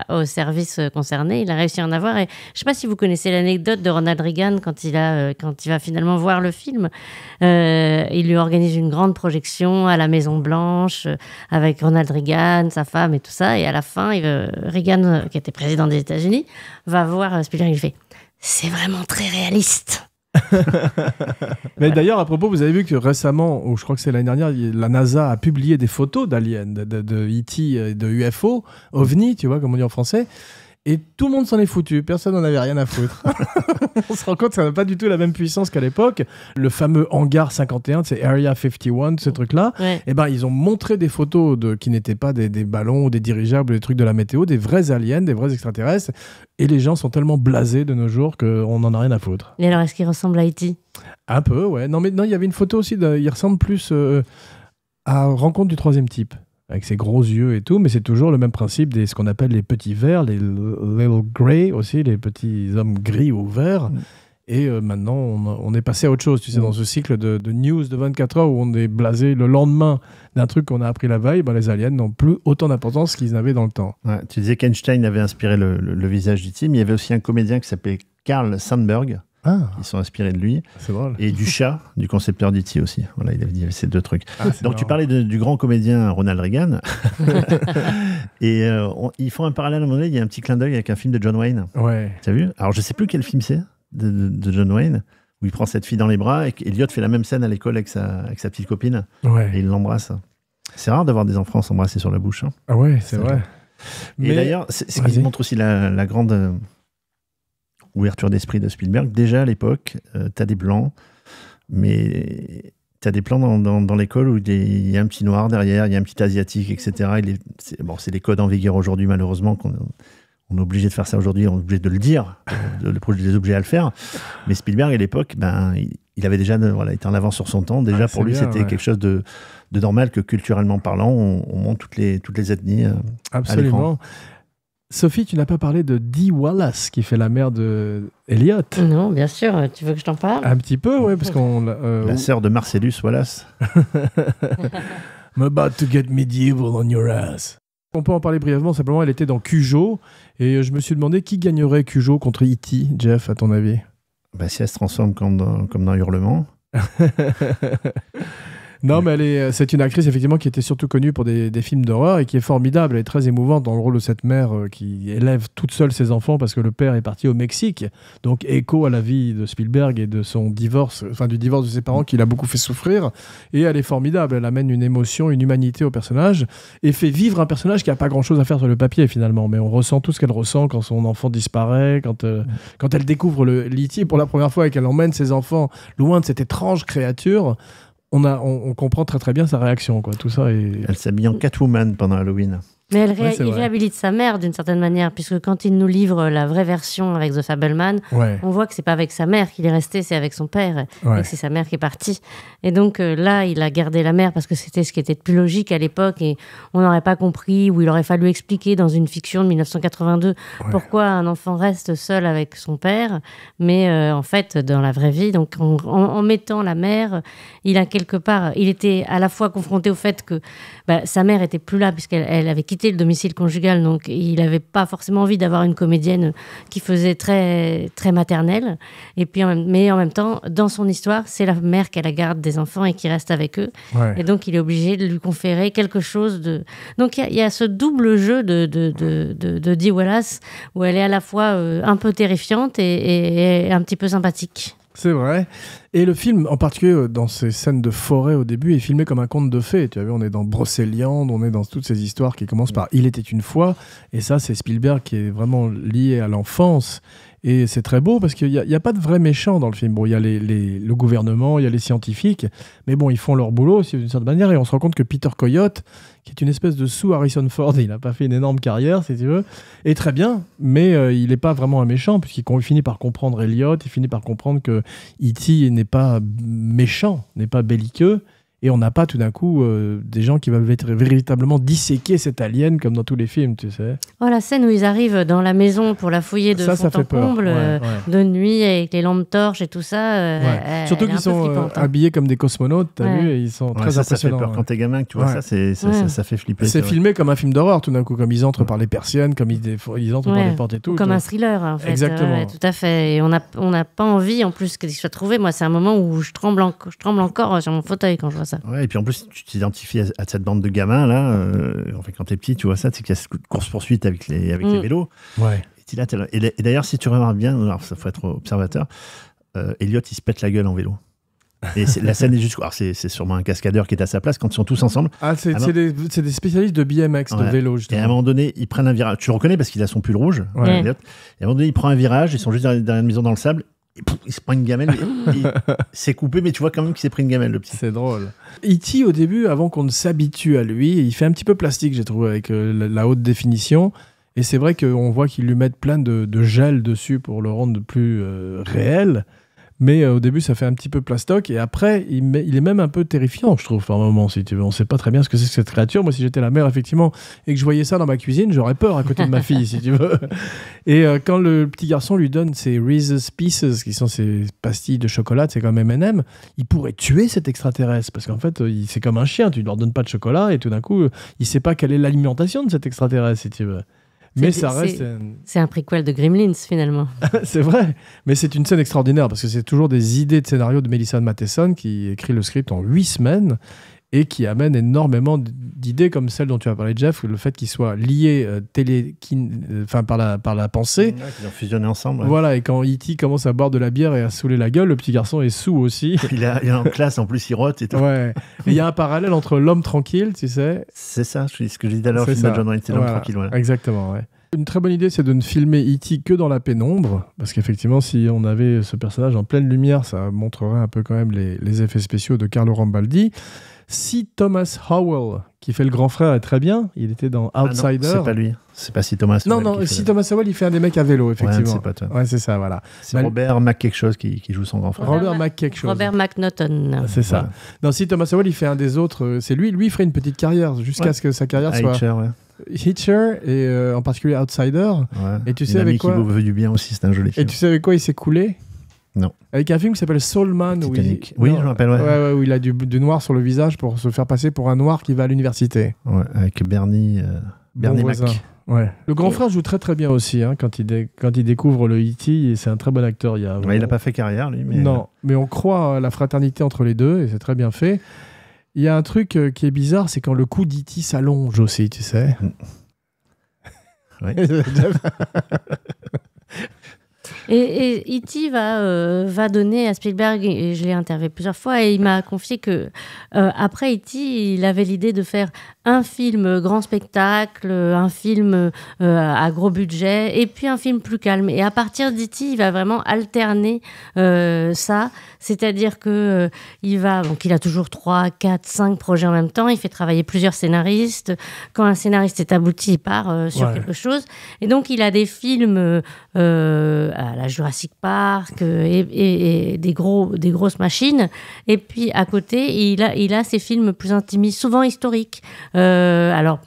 au service concerné. Il a réussi à en avoir. Et je ne sais pas si vous connaissez l'anecdote de Ronald Reagan quand il va finalement voir le film. Il lui organise une grande projection à la Maison Blanche avec Ronald Reagan, sa femme et tout ça, et à la fin, Reagan, qui était président des États-Unis, va voir Spielberg, il fait « C'est vraiment très réaliste !» Mais d'ailleurs, à propos, vous avez vu que récemment, ou je crois que c'est l'année dernière, la NASA a publié des photos d'aliens, de E.T., de UFO, OVNI, tu vois, comme on dit en français, Et tout le monde s'en est foutu, personne n'en avait rien à foutre. On se rend compte que ça n'a pas du tout la même puissance qu'à l'époque. Le fameux hangar 51, c'est Area 51, ce truc-là, eh ben, ils ont montré des photos qui n'étaient pas des ballons ou des dirigeables, des trucs de la météo, des vrais aliens, des vrais extraterrestres. Et les gens sont tellement blasés de nos jours qu'on n'en a rien à foutre. Et alors, est-ce qu'il ressemble à E.T. ? Un peu, ouais. Non, il y avait une photo aussi, il ressemble plus à Rencontre du troisième type, avec ses gros yeux et tout, mais c'est toujours le même principe ce qu'on appelle les petits verts, les little grey aussi, les petits hommes gris ou verts. Et maintenant, on est passé à autre chose, tu sais, dans ce cycle de news de 24 heures où on est blasé le lendemain d'un truc qu'on a appris la veille, ben les aliens n'ont plus autant d'importance qu'ils n'avaient dans le temps. Ouais, tu disais qu'Einstein avait inspiré le visage d'E.T., mais il y avait aussi un comédien qui s'appelait Carl Sandburg. Ils sont inspirés de lui. C'est drôle. Et du chat, du concepteur d'E.T. aussi. Voilà, il avait dit ces deux trucs. Donc tu parlais du grand comédien Ronald Reagan. Et ils font un parallèle à un moment donné, il y a un petit clin d'œil avec un film de John Wayne. Ouais. Tu as vu ? Alors je sais plus quel film c'est de John Wayne, où il prend cette fille dans les bras et Elliot fait la même scène à l'école avec sa petite copine. Ouais. Et il l'embrasse. C'est rare d'avoir des enfants s'embrasser sur la bouche. Hein. Ah ouais, c'est vrai. Et d'ailleurs, c'est ce qui montre aussi la grande... ouverture d'esprit de Spielberg. Déjà à l'époque, tu as des plans, mais tu as des plans dans l'école où il y a un petit noir derrière, il y a un petit asiatique, etc. C'est les codes en vigueur aujourd'hui, malheureusement, qu'on est obligé de faire ça aujourd'hui, on est obligé de le dire, le projet des objets à le faire. Mais Spielberg, à l'époque, il avait déjà été en avance sur son temps. Déjà, pour lui, c'était quelque chose de normal que, culturellement parlant, on montre toutes les ethnies Absolument. à l'écran. Sophie, tu n'as pas parlé de Dee Wallace, qui fait la mère de Elliot. Non, bien sûr. Tu veux que je t'en parle ? Un petit peu, oui, parce qu'on... la sœur de Marcellus Wallace. I'm about to get medieval on your ass. On peut en parler brièvement, simplement, elle était dans Cujo, et je me suis demandé qui gagnerait Cujo contre E.T., Jeff, à ton avis ? Si elle se transforme comme dans Hurlement. Non, mais c'est une actrice effectivement qui était surtout connue pour des films d'horreur et qui est formidable. Elle est très émouvante dans le rôle de cette mère qui élève toute seule ses enfants parce que le père est parti au Mexique. Donc écho à la vie de Spielberg et de son divorce, enfin du divorce de ses parents qui l'a beaucoup fait souffrir. Et elle est formidable. Elle amène une émotion, une humanité au personnage et fait vivre un personnage qui n'a pas grand-chose à faire sur le papier finalement. Mais on ressent tout ce qu'elle ressent quand son enfant disparaît, quand elle découvre l'E.T. pour la première fois et qu'elle emmène ses enfants loin de cette étrange créature. On comprend très très bien sa réaction, quoi. Tout ça est... Elle s'habille en Catwoman pendant Halloween. Mais il réhabilite sa mère d'une certaine manière, puisque quand il nous livre la vraie version avec The Fabelman, on voit que c'est pas avec sa mère qu'il est resté, c'est avec son père, et que c'est sa mère qui est partie. Et donc là, il a gardé la mère parce que c'était ce qui était le plus logique à l'époque, et on n'aurait pas compris, ou il aurait fallu expliquer dans une fiction de 1982 pourquoi un enfant reste seul avec son père, mais en fait, dans la vraie vie, donc en mettant la mère, il était à la fois confronté au fait que sa mère était plus là, puisqu'elle avait quitté le domicile conjugal, donc il n'avait pas forcément envie d'avoir une comédienne qui faisait très, très maternelle. Et puis, mais en même temps, dans son histoire, c'est la mère qui a la garde des enfants et qui reste avec eux. Et donc, il est obligé de lui conférer quelque chose de... Donc, il y a ce double jeu de Dee Wallace où elle est à la fois un peu terrifiante et un petit peu sympathique. C'est vrai. Et le film, en particulier dans ces scènes de forêt au début, est filmé comme un conte de fées. Tu as vu, on est dans Brocéliande, on est dans toutes ces histoires qui commencent par « Il était une fois ». Et ça, c'est Spielberg qui est vraiment lié à l'enfance. Et c'est très beau parce qu'il n'y a pas de vrais méchants dans le film. Bon, il y a le gouvernement, il y a les scientifiques, mais bon, ils font leur boulot aussi d'une certaine manière. Et on se rend compte que Peter Coyote, qui est une espèce de sous-Harrison Ford, il n'a pas fait une énorme carrière, si tu veux, est très bien, mais il n'est pas vraiment un méchant, puisqu'il finit par comprendre Elliot, il finit par comprendre que E.T. n'est pas méchant, n'est pas belliqueux. Et on n'a pas tout d'un coup des gens qui veulent véritablement disséquer cet alien comme dans tous les films, tu sais. Oh, la scène où ils arrivent dans la maison pour la fouiller de fond en comble, de nuit avec les lampes torches et tout ça. Surtout qu'ils sont habillés comme des cosmonautes, t'as vu, et ils sont très impressionnants. Ça fait peur quand t'es gamin, que tu vois ça, ça fait flipper. C'est filmé comme un film d'horreur tout d'un coup, comme ils entrent par les persiennes, comme ils entrent par les portes et tout. Comme un thriller, en fait. Exactement. Tout à fait. Et on n'a pas envie, en plus, qu'il soit trouvé. Moi, c'est un moment où je tremble encore sur mon fauteuil quand je vois ça. Ouais, et puis en plus, tu t'identifies à cette bande de gamins là. Enfin, quand t'es petit, tu vois ça, c'est qu'il y a cette course-poursuite avec les vélos. Ouais. Et d'ailleurs, si tu remarques bien, alors ça faut être observateur, Elliot, il se pète la gueule en vélo. Et la scène est juste... Alors, c'est sûrement un cascadeur qui est à sa place quand ils sont tous ensemble. Ah, c'est des spécialistes de BMX, de vélo, justement. Et à un moment donné, ils prennent un virage. Tu le reconnais parce qu'il a son pull rouge. Ouais. Et à un moment donné, il prend un virage, ils sont juste derrière une maison dans le sable. Et pouf, il se prend une gamelle. C'est coupé, mais tu vois quand même qu'il s'est pris une gamelle, le petit. C'est drôle. E.T., au début, avant qu'on ne s'habitue à lui, il fait un petit peu plastique, j'ai trouvé, avec la haute définition. Et c'est vrai qu'on voit qu'ils lui mettent plein de gel dessus pour le rendre plus réel. Mais au début, ça fait un petit peu plastoc. Et après, il est même un peu terrifiant, je trouve, par moment, si tu veux. On ne sait pas très bien ce que c'est que cette créature. Moi, si j'étais la mère, effectivement, et que je voyais ça dans ma cuisine, j'aurais peur à côté de ma fille, si tu veux. Et quand le petit garçon lui donne ses Reese's Pieces, qui sont ces pastilles de chocolat, c'est comme M&M, il pourrait tuer cet extraterrestre. Parce qu'en fait, c'est comme un chien. Tu ne leur donnes pas de chocolat et tout d'un coup, il ne sait pas quelle est l'alimentation de cet extraterrestre, si tu veux. Mais ça reste... C'est un prequel de Gremlins, finalement. C'est vrai, mais c'est une scène extraordinaire parce que c'est toujours des idées de scénario de Melissa Matheson qui écrit le script en 8 semaines et qui amène énormément d'idées comme celle dont tu as parlé, Jeff, le fait qu'ils soient liés par la pensée. Ouais, qu'ils ont fusionné ensemble. Ouais. Voilà, et quand E.T. commence à boire de la bière et à saouler la gueule, le petit garçon est saoul aussi. Il est en classe, en plus, il rote et tout. Ouais. Et il y a un parallèle entre l'homme tranquille, tu sais. C'est ça, ce que je dis tout à l'heure, le film de John Wayne, c'est l'homme tranquille. Voilà. Exactement, ouais. Une très bonne idée, c'est de ne filmer E.T. que dans la pénombre, parce qu'effectivement, si on avait ce personnage en pleine lumière, ça montrerait un peu quand même les effets spéciaux de Carlo Rambaldi. Si Thomas Howell, qui fait le grand frère, est très bien, il était dans Outsider. Non, c'est pas lui. C'est pas si Thomas Howell. Non, si Thomas Howell, il fait un des mecs à vélo, effectivement. Ouais, c'est pas toi. Ouais, c'est ça, voilà. C'est Robert Mac quelque chose qui joue son grand frère. Robert Mac quelque chose. Robert McNaughton. C'est ça. Voilà. Non, si Thomas Howell, il fait un des autres, c'est lui. Lui, il ferait une petite carrière jusqu'à ce que sa carrière soit... Hitcher, ouais. Hitcher et en particulier Outsider. Ouais. Et tu sais avec quoi... qui veut du bien aussi, c'est un joli film. Et tu sais avec quoi il s'est coulé? Non. Avec un film qui s'appelle Soul Man. Titanic. Oui, je me rappelle, ouais. Où il a du noir sur le visage pour se faire passer pour un noir qui va à l'université. Ouais, avec Bernie Mac. Ouais. Le grand frère joue très très bien aussi quand il découvre le E.T. C'est un très bon acteur. Il n'a pas fait carrière, lui. Mais... Non, mais on croit à la fraternité entre les deux et c'est très bien fait. Il y a un truc qui est bizarre, c'est quand le cou d'E.T. s'allonge aussi, tu sais. Oui. Et E.T. va donner à Spielberg, et je l'ai interviewé plusieurs fois, et il m'a confié que après E.T., il avait l'idée de faire un film grand spectacle, un film à gros budget, et puis un film plus calme. Et à partir d'E.T., il va vraiment alterner ça, c'est-à-dire que il a toujours 3, 4, 5 projets en même temps, il fait travailler plusieurs scénaristes. Quand un scénariste est abouti, il part sur quelque chose. Et donc, il a des films à la Jurassic Park et des grosses machines. Et puis, à côté, il a ses films plus intimistes, souvent historiques. Alors,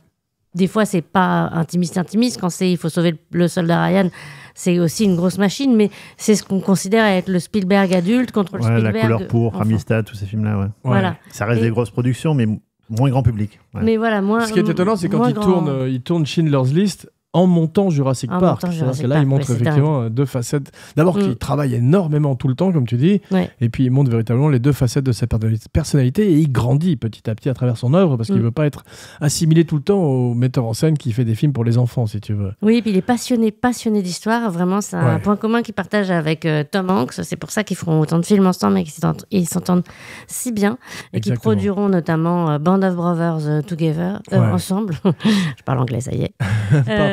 des fois, c'est pas intimiste. Quand il faut sauver le soldat Ryan, c'est aussi une grosse machine, mais c'est ce qu'on considère être le Spielberg adulte contre le Spielberg La couleur pour Amistad, tous ces films-là, ouais. Voilà. Ça reste des grosses productions, mais moins grand public. Ouais. Mais voilà, moins. Ce qui est étonnant, c'est quand il tourne Schindler's List en montant Jurassic Park. C'est-à-dire que là, il montre effectivement deux facettes. D'abord, qu'il travaille énormément tout le temps, comme tu dis, et puis il montre véritablement les deux facettes de sa personnalité et il grandit petit à petit à travers son œuvre parce qu'il ne veut pas être assimilé tout le temps au metteur en scène qui fait des films pour les enfants, si tu veux. Oui, et puis il est passionné d'histoire. Vraiment, c'est un point commun qu'il partage avec Tom Hanks. C'est pour ça qu'ils feront autant de films ensemble et qu'ils s'entendent si bien et qu'ils produiront notamment Band of Brothers Together, ensemble. Je parle anglais, ça y est.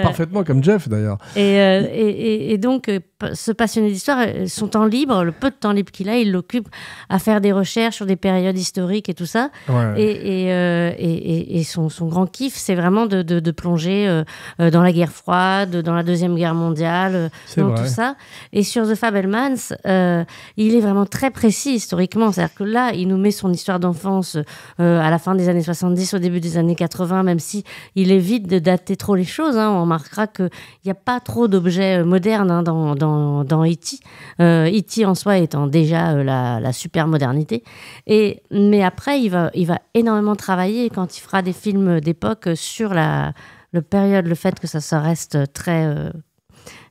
Parfaitement, comme Jeff d'ailleurs. Et donc, ce passionné d'histoire, son temps libre, le peu de temps libre qu'il a, il l'occupe à faire des recherches sur des périodes historiques et tout ça. Ouais. Et son grand kiff, c'est vraiment de plonger dans la guerre froide, dans la Deuxième Guerre mondiale, dans tout ça. Et sur The Fabelmans, il est vraiment très précis historiquement. C'est-à-dire que là, il nous met son histoire d'enfance à la fin des années 70, au début des années 80, même si il évite de dater trop les choses. On remarquera qu'il n'y a pas trop d'objets modernes dans E.T. E.T. en soi étant déjà la super modernité. Mais après, il va énormément travailler quand il fera des films d'époque sur le fait que ça reste très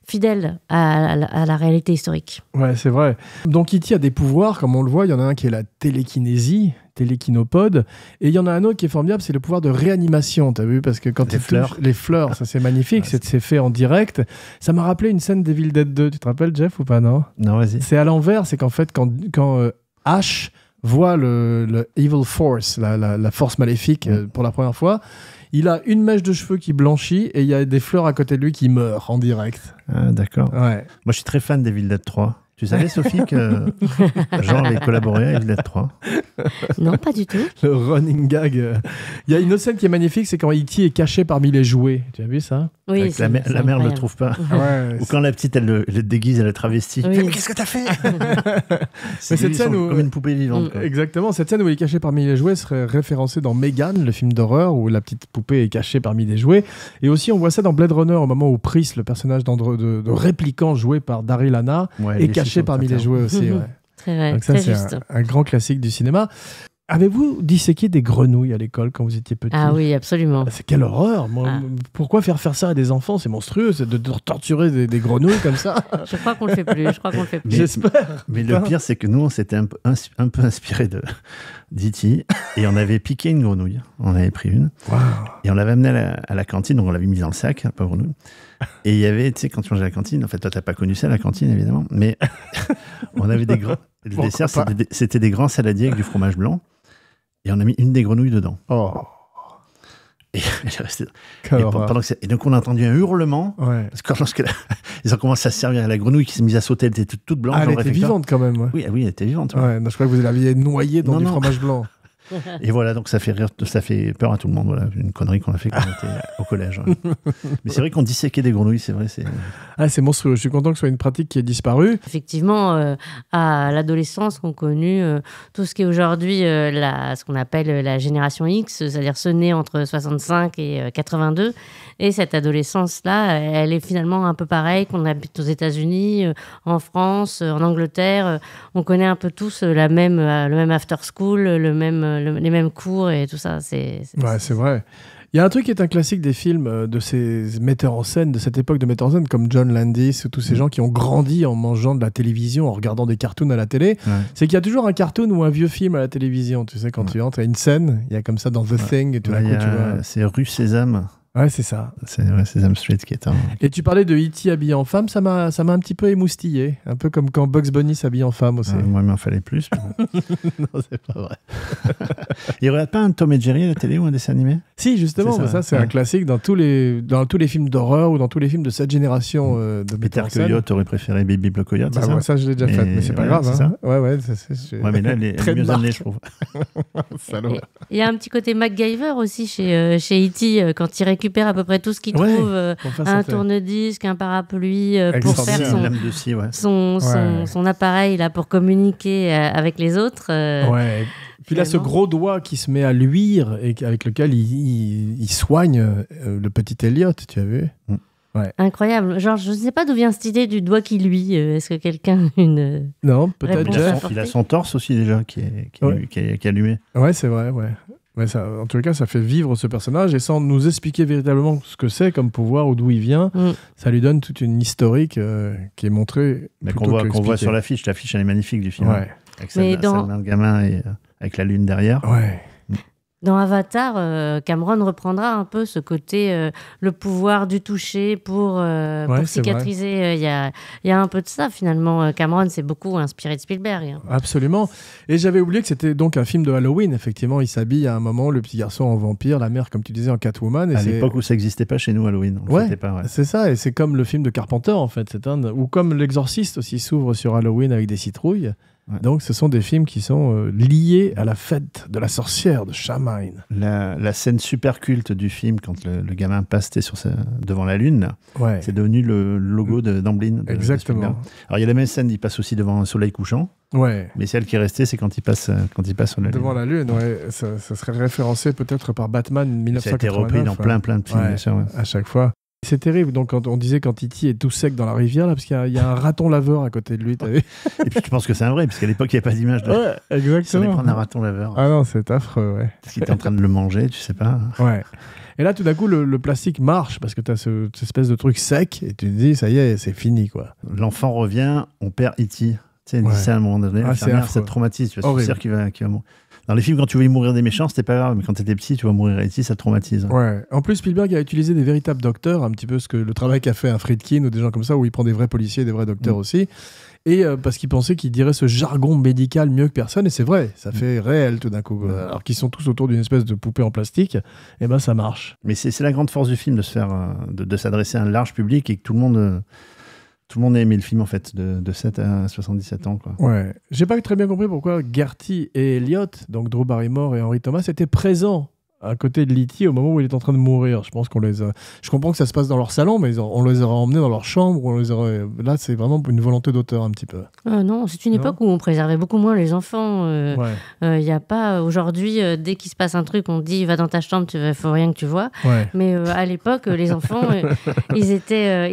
fidèle à la réalité historique. Ouais, c'est vrai. Donc E.T. a des pouvoirs, comme on le voit. Il y en a un qui est la télékinésie, télékinopode, et il y en a un autre qui est formidable, c'est le pouvoir de réanimation, t'as vu, parce que quand les fleurs, ça c'est magnifique, c'est fait en direct. Ça m'a rappelé une scène d'Evil Dead 2, tu te rappelles, Jeff, ou pas? Non, vas-y. C'est à l'envers, c'est qu'en fait, quand Ash voit le Evil Force, la force maléfique pour la première fois, il a une mèche de cheveux qui blanchit et il y a des fleurs à côté de lui qui meurent en direct. Ah, d'accord. Ouais. Moi, je suis très fan d'Evil Dead 3. Tu savais, Sophie, que Jean avait collaboré à Evil Dead 3? Non, pas du tout. Le running gag. Il y a une autre scène qui est magnifique, c'est quand E.T. est caché parmi les jouets. Tu as vu ça? Oui, Avec la mère ne le trouve pas. Ouais, Ou quand la petite, elle le déguise, elle le travestit. Oui. Mais qu'est-ce que t'as fait? Mais cette scène où... Comme une poupée vivante. Quoi. Exactement. Cette scène où il est caché parmi les jouets serait référencée dans Megan, le film d'horreur, où la petite poupée est cachée parmi les jouets. Et aussi, on voit ça dans Blade Runner, au moment où Pris, le personnage de Réplicant joué par Daryl Hannah, est caché parmi les jouets aussi. Ouais. Très vrai, donc ça, très c'est juste. un grand classique du cinéma. Avez-vous disséqué des grenouilles à l'école quand vous étiez petit? Ah oui, absolument. C'est quelle horreur! Pourquoi faire ça à des enfants? C'est monstrueux, c'est de torturer des grenouilles comme ça. Je crois qu'on le fait plus. J'espère. Mais le pire, c'est que nous, on s'était un peu inspiré d'E.T. et on avait piqué une grenouille. On avait pris une. Wow. Et on l'avait amenée à la cantine, donc on l'avait mise dans le sac, la pauvre grenouille. Et il y avait, tu sais, quand tu manges à la cantine, en fait, toi, t'as pas connu ça, la cantine, évidemment, mais on avait des grands. Le dessert, c'était des grands saladiers avec du fromage blanc. Et on a mis une des grenouilles dedans. Oh. Et elle est restée. Et donc on a entendu un hurlement. Ouais. Parce que lorsque ils ont commencé à se servir, la grenouille qui s'est mise à sauter, elle était toute blanche. Elle était vivante quand même. Ouais. Oui, elle était vivante. Ouais. Non, je crois que vous l'aviez noyée dans du fromage blanc. Et voilà, donc ça fait peur à tout le monde. Voilà, une connerie qu'on a fait quand on était au collège. Mais c'est vrai qu'on disséquait des grenouilles, c'est vrai. C'est monstrueux. Je suis content que ce soit une pratique qui ait disparu. Effectivement, à l'adolescence, on connu tout ce qui est aujourd'hui ce qu'on appelle la génération X, c'est-à-dire ceux nés entre 65 et 82. Et cette adolescence-là, elle est finalement un peu pareille qu'on habite aux États-Unis, en France, en Angleterre. On connaît un peu tous le même after school, les mêmes cours et tout ça. C'est vrai. Il y a un truc qui est un classique des films de ces metteurs en scène, de cette époque de metteurs en scène, comme John Landis, tous ces gens qui ont grandi en mangeant de la télévision, en regardant des cartoons à la télé. Ouais. C'est qu'il y a toujours un cartoon ou un vieux film à la télévision. Tu sais, quand tu entres, il y a une scène, il y a comme ça dans The Thing, et tout d'un coup, tu vois. C'est Rue Sésame. Ouais, c'est ça. C'est Sesame Street qui est un... Et tu parlais de E.T. habillé en femme, ça m'a un petit peu émoustillé. Un peu comme quand Bugs Bunny s'habille en femme aussi. Moi, il m'en fallait plus. Non, c'est pas vrai. Il regarde pas un Tom et Jerry à la télé ou un dessin animé? Si, justement. Ça, c'est un classique dans tous les films d'horreur ou dans tous les films de cette génération de Peter Coyote aurait préféré Baby Block Coyote, c'est ça? Moi, ça, je l'ai déjà fait, mais c'est pas grave. C'est ça. Ouais, mais là, elle est mieux amenée, je trouve. Salaud. Il y a un petit côté MacGyver aussi chez E.T. quand il récupère à peu près tout ce qu'il trouve, un tourne-disque, un parapluie pour faire son appareil là, pour communiquer avec les autres. Puis là, ce gros doigt qui se met à luire et avec lequel il soigne le petit Elliot, tu as vu? Ouais. Incroyable. Genre, je ne sais pas d'où vient cette idée du doigt qui luit. Est-ce que quelqu'un a une... Non, peut-être Jeff. Il a son torse aussi déjà qui est allumé. Ouais, c'est vrai, ouais. Ça, en tout cas, ça fait vivre ce personnage et sans nous expliquer véritablement ce que c'est comme pouvoir ou d'où il vient, ça lui donne toute une historique qui est montrée. Qu'on voit sur l'affiche. L'affiche, elle est magnifique du film. Ouais. Avec le gamin et avec la lune derrière. Ouais. Dans Avatar, Cameron reprendra un peu ce côté, le pouvoir du toucher pour cicatriser. Il y a un peu de ça, finalement. Cameron s'est beaucoup inspiré de Spielberg. Absolument. Et j'avais oublié que c'était donc un film de Halloween. Effectivement, il s'habille à un moment, le petit garçon en vampire, la mère, comme tu disais, en Catwoman. À l'époque où ça n'existait pas chez nous, Halloween. C'est ça. Et c'est comme le film de Carpenter, en fait. Ou comme L'Exorciste aussi s'ouvre sur Halloween avec des citrouilles. Ouais. Donc, ce sont des films qui sont liés à la fête de la sorcière de Samhain. La scène super culte du film, quand le gamin passe devant la lune, c'est devenu le logo d'Amblin. Exactement. Alors, il y a la même scène, il passe aussi devant un soleil couchant. Ouais. Mais celle qui est restée, c'est quand il passe sur la lune. Devant la lune, ça serait référencé peut-être par Batman 1989. Ça a été repris dans plein de films, bien sûr. À chaque fois. C'est terrible, donc quand on disait quand E.T. est tout sec dans la rivière, là, parce qu'il y a un raton laveur à côté de lui, t'as vu? Et puis tu penses que c'est un vrai, parce qu'à l'époque, il n'y avait pas d'image. Ouais, exactement. Il prendre un raton laveur. Ah non, c'est affreux, ouais. Parce qu'il était en train de le manger, tu sais pas. Ouais. Et là, tout d'un coup, le plastique marche, parce que t'as cette espèce de truc sec, et tu te dis, ça y est, c'est fini, quoi. L'enfant revient, on perd E.T. Tu sais, il dit ça à un moment donné, ça te traumatise, tu vois, c'est sûr qu'il va mourir. Dans les films, quand tu voyais mourir des méchants, c'était pas grave, mais quand t'étais petit, tu vois mourir ici, ça te traumatise. Ouais. En plus, Spielberg a utilisé des véritables docteurs, un petit peu le travail qu'a fait un Friedkin ou des gens comme ça, où il prend des vrais policiers et des vrais docteurs aussi. Et parce qu'il pensait qu'il dirait ce jargon médical mieux que personne, et c'est vrai, ça fait réel tout d'un coup. Alors qu'ils sont tous autour d'une espèce de poupée en plastique, et ben ça marche. Mais c'est la grande force du film de se faire, de s'adresser à un large public et que tout le monde a aimé le film en fait, de 7 à 77 ans. Quoi. Ouais. J'ai pas très bien compris pourquoi Gertie et Elliot, donc Drew Barrymore et Henry Thomas, étaient présents à côté de Letty au moment où il est en train de mourir. Je pense je comprends que ça se passe dans leur salon, mais on les aurait emmenés dans leur chambre. Là, c'est vraiment une volonté d'auteur un petit peu. Non, c'est une époque où on préservait beaucoup moins les enfants. Y a pas aujourd'hui, dès qu'il se passe un truc, on dit va dans ta chambre, faut rien que tu vois. Ouais. Mais à l'époque, les enfants, ils étaient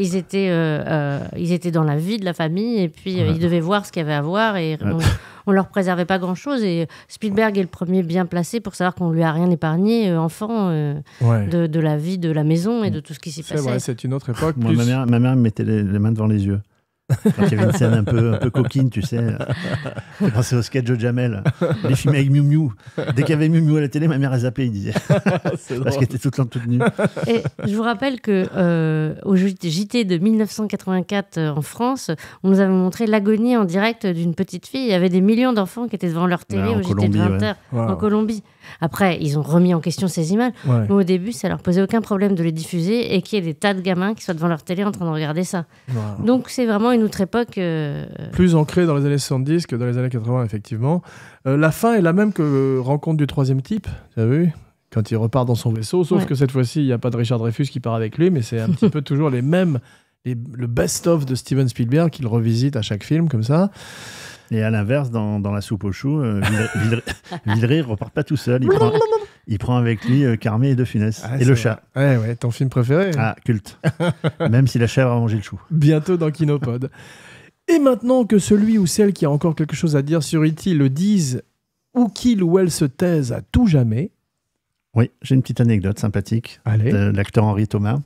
dans la vie de la famille et puis ils devaient voir ce qu'il y avait à voir et on leur préservait pas grand-chose. Et Spielberg est le premier bien placé pour savoir qu'on lui a rien épargné, enfant, de la vie de la maison et de tout ce qui s'y passait. C'est vrai, c'est une autre époque. Moi, ma mère me mettait les mains devant les yeux. Quand il y avait une scène un peu coquine, tu sais. J'ai pensé au sketch de Jamel. Les films avec Miu Miu. Dès qu'il y avait Miu Miu à la télé, ma mère a zappé, il disait. Parce qu'elle était toute nue. Et je vous rappelle que au JT de 1984 en France, on nous avait montré l'agonie en direct d'une petite fille. Il y avait des millions d'enfants qui étaient devant leur télé au JT de 20h en Colombie. Après, ils ont remis en question ces images. Ouais. Mais au début, ça leur posait aucun problème de les diffuser et qu'il y ait des tas de gamins qui soient devant leur télé en train de regarder ça. Wow. Donc, c'est vraiment une autre époque. Plus ancrée dans les années 70 que dans les années 80, effectivement. La fin est la même que Rencontre du troisième type, tu as vu ? Quand il repart dans son vaisseau, sauf que cette fois-ci, il n'y a pas de Richard Dreyfuss qui part avec lui, mais c'est un petit peu toujours les mêmes, le best-of de Steven Spielberg qu'il revisite à chaque film, comme ça. Et à l'inverse, dans La soupe aux choux, Villeray ne repart pas tout seul. Il prend avec lui Carmé et De Funès. Et le chat. Ouais, ton film préféré. Ah, culte. Même si la chèvre a mangé le chou. Bientôt dans Kinopod. Et maintenant que celui ou celle qui a encore quelque chose à dire sur E.T. le dise, ou qu'il ou elle se taise à tout jamais. Oui, j'ai une petite anecdote sympathique de l'acteur Henry Thomas,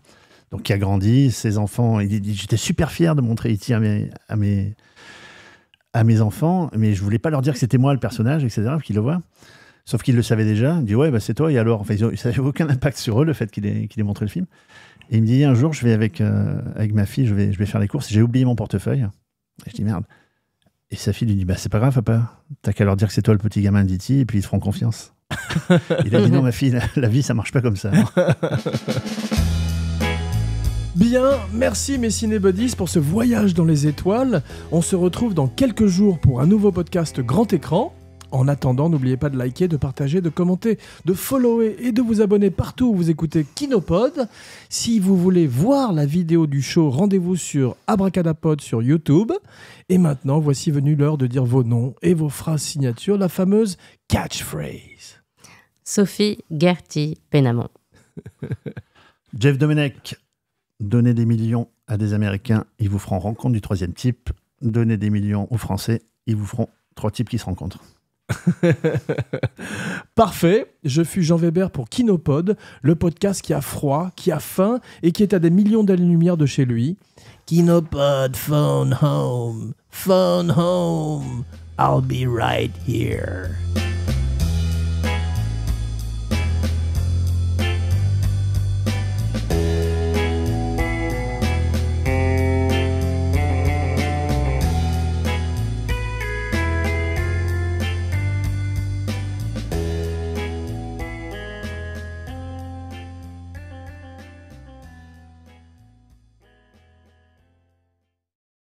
donc, qui a grandi, ses enfants. J'étais super fier de montrer E.T. à mes enfants, mais je voulais pas leur dire que c'était moi le personnage, etc., pour qu'ils le voient. Sauf qu'ils le savaient déjà. Il me dit ouais, bah, c'est toi, et alors enfin, ça n'avait aucun impact sur eux, le fait qu'il ait montré le film. Et il me dit un jour, je vais avec ma fille, je vais faire les courses, et j'ai oublié mon portefeuille. Et je dis merde. Et sa fille lui dit bah, c'est pas grave, papa, t'as qu'à leur dire que c'est toi le petit gamin d'E.T., et puis ils te feront confiance. Il a dit non, ma fille, la vie, ça marche pas comme ça. Bien, merci mes cinébuddies pour ce voyage dans les étoiles. On se retrouve dans quelques jours pour un nouveau podcast grand écran. En attendant, n'oubliez pas de liker, de partager, de commenter, de follower et de vous abonner partout où vous écoutez Kinopod. Si vous voulez voir la vidéo du show, rendez-vous sur Abracadapod sur YouTube. Et maintenant, voici venue l'heure de dire vos noms et vos phrases signatures, la fameuse catchphrase. Sophie Gertie Pénamon. Jeff Domenech. Donnez des millions à des Américains, ils vous feront rencontre du troisième type. Donnez des millions aux Français, ils vous feront 3 types qui se rencontrent. Parfait, je fus Jean Weber pour Kinopod, le podcast qui a froid, qui a faim et qui est à des millions d'années-lumière de chez lui. Kinopod, phone home, I'll be right here.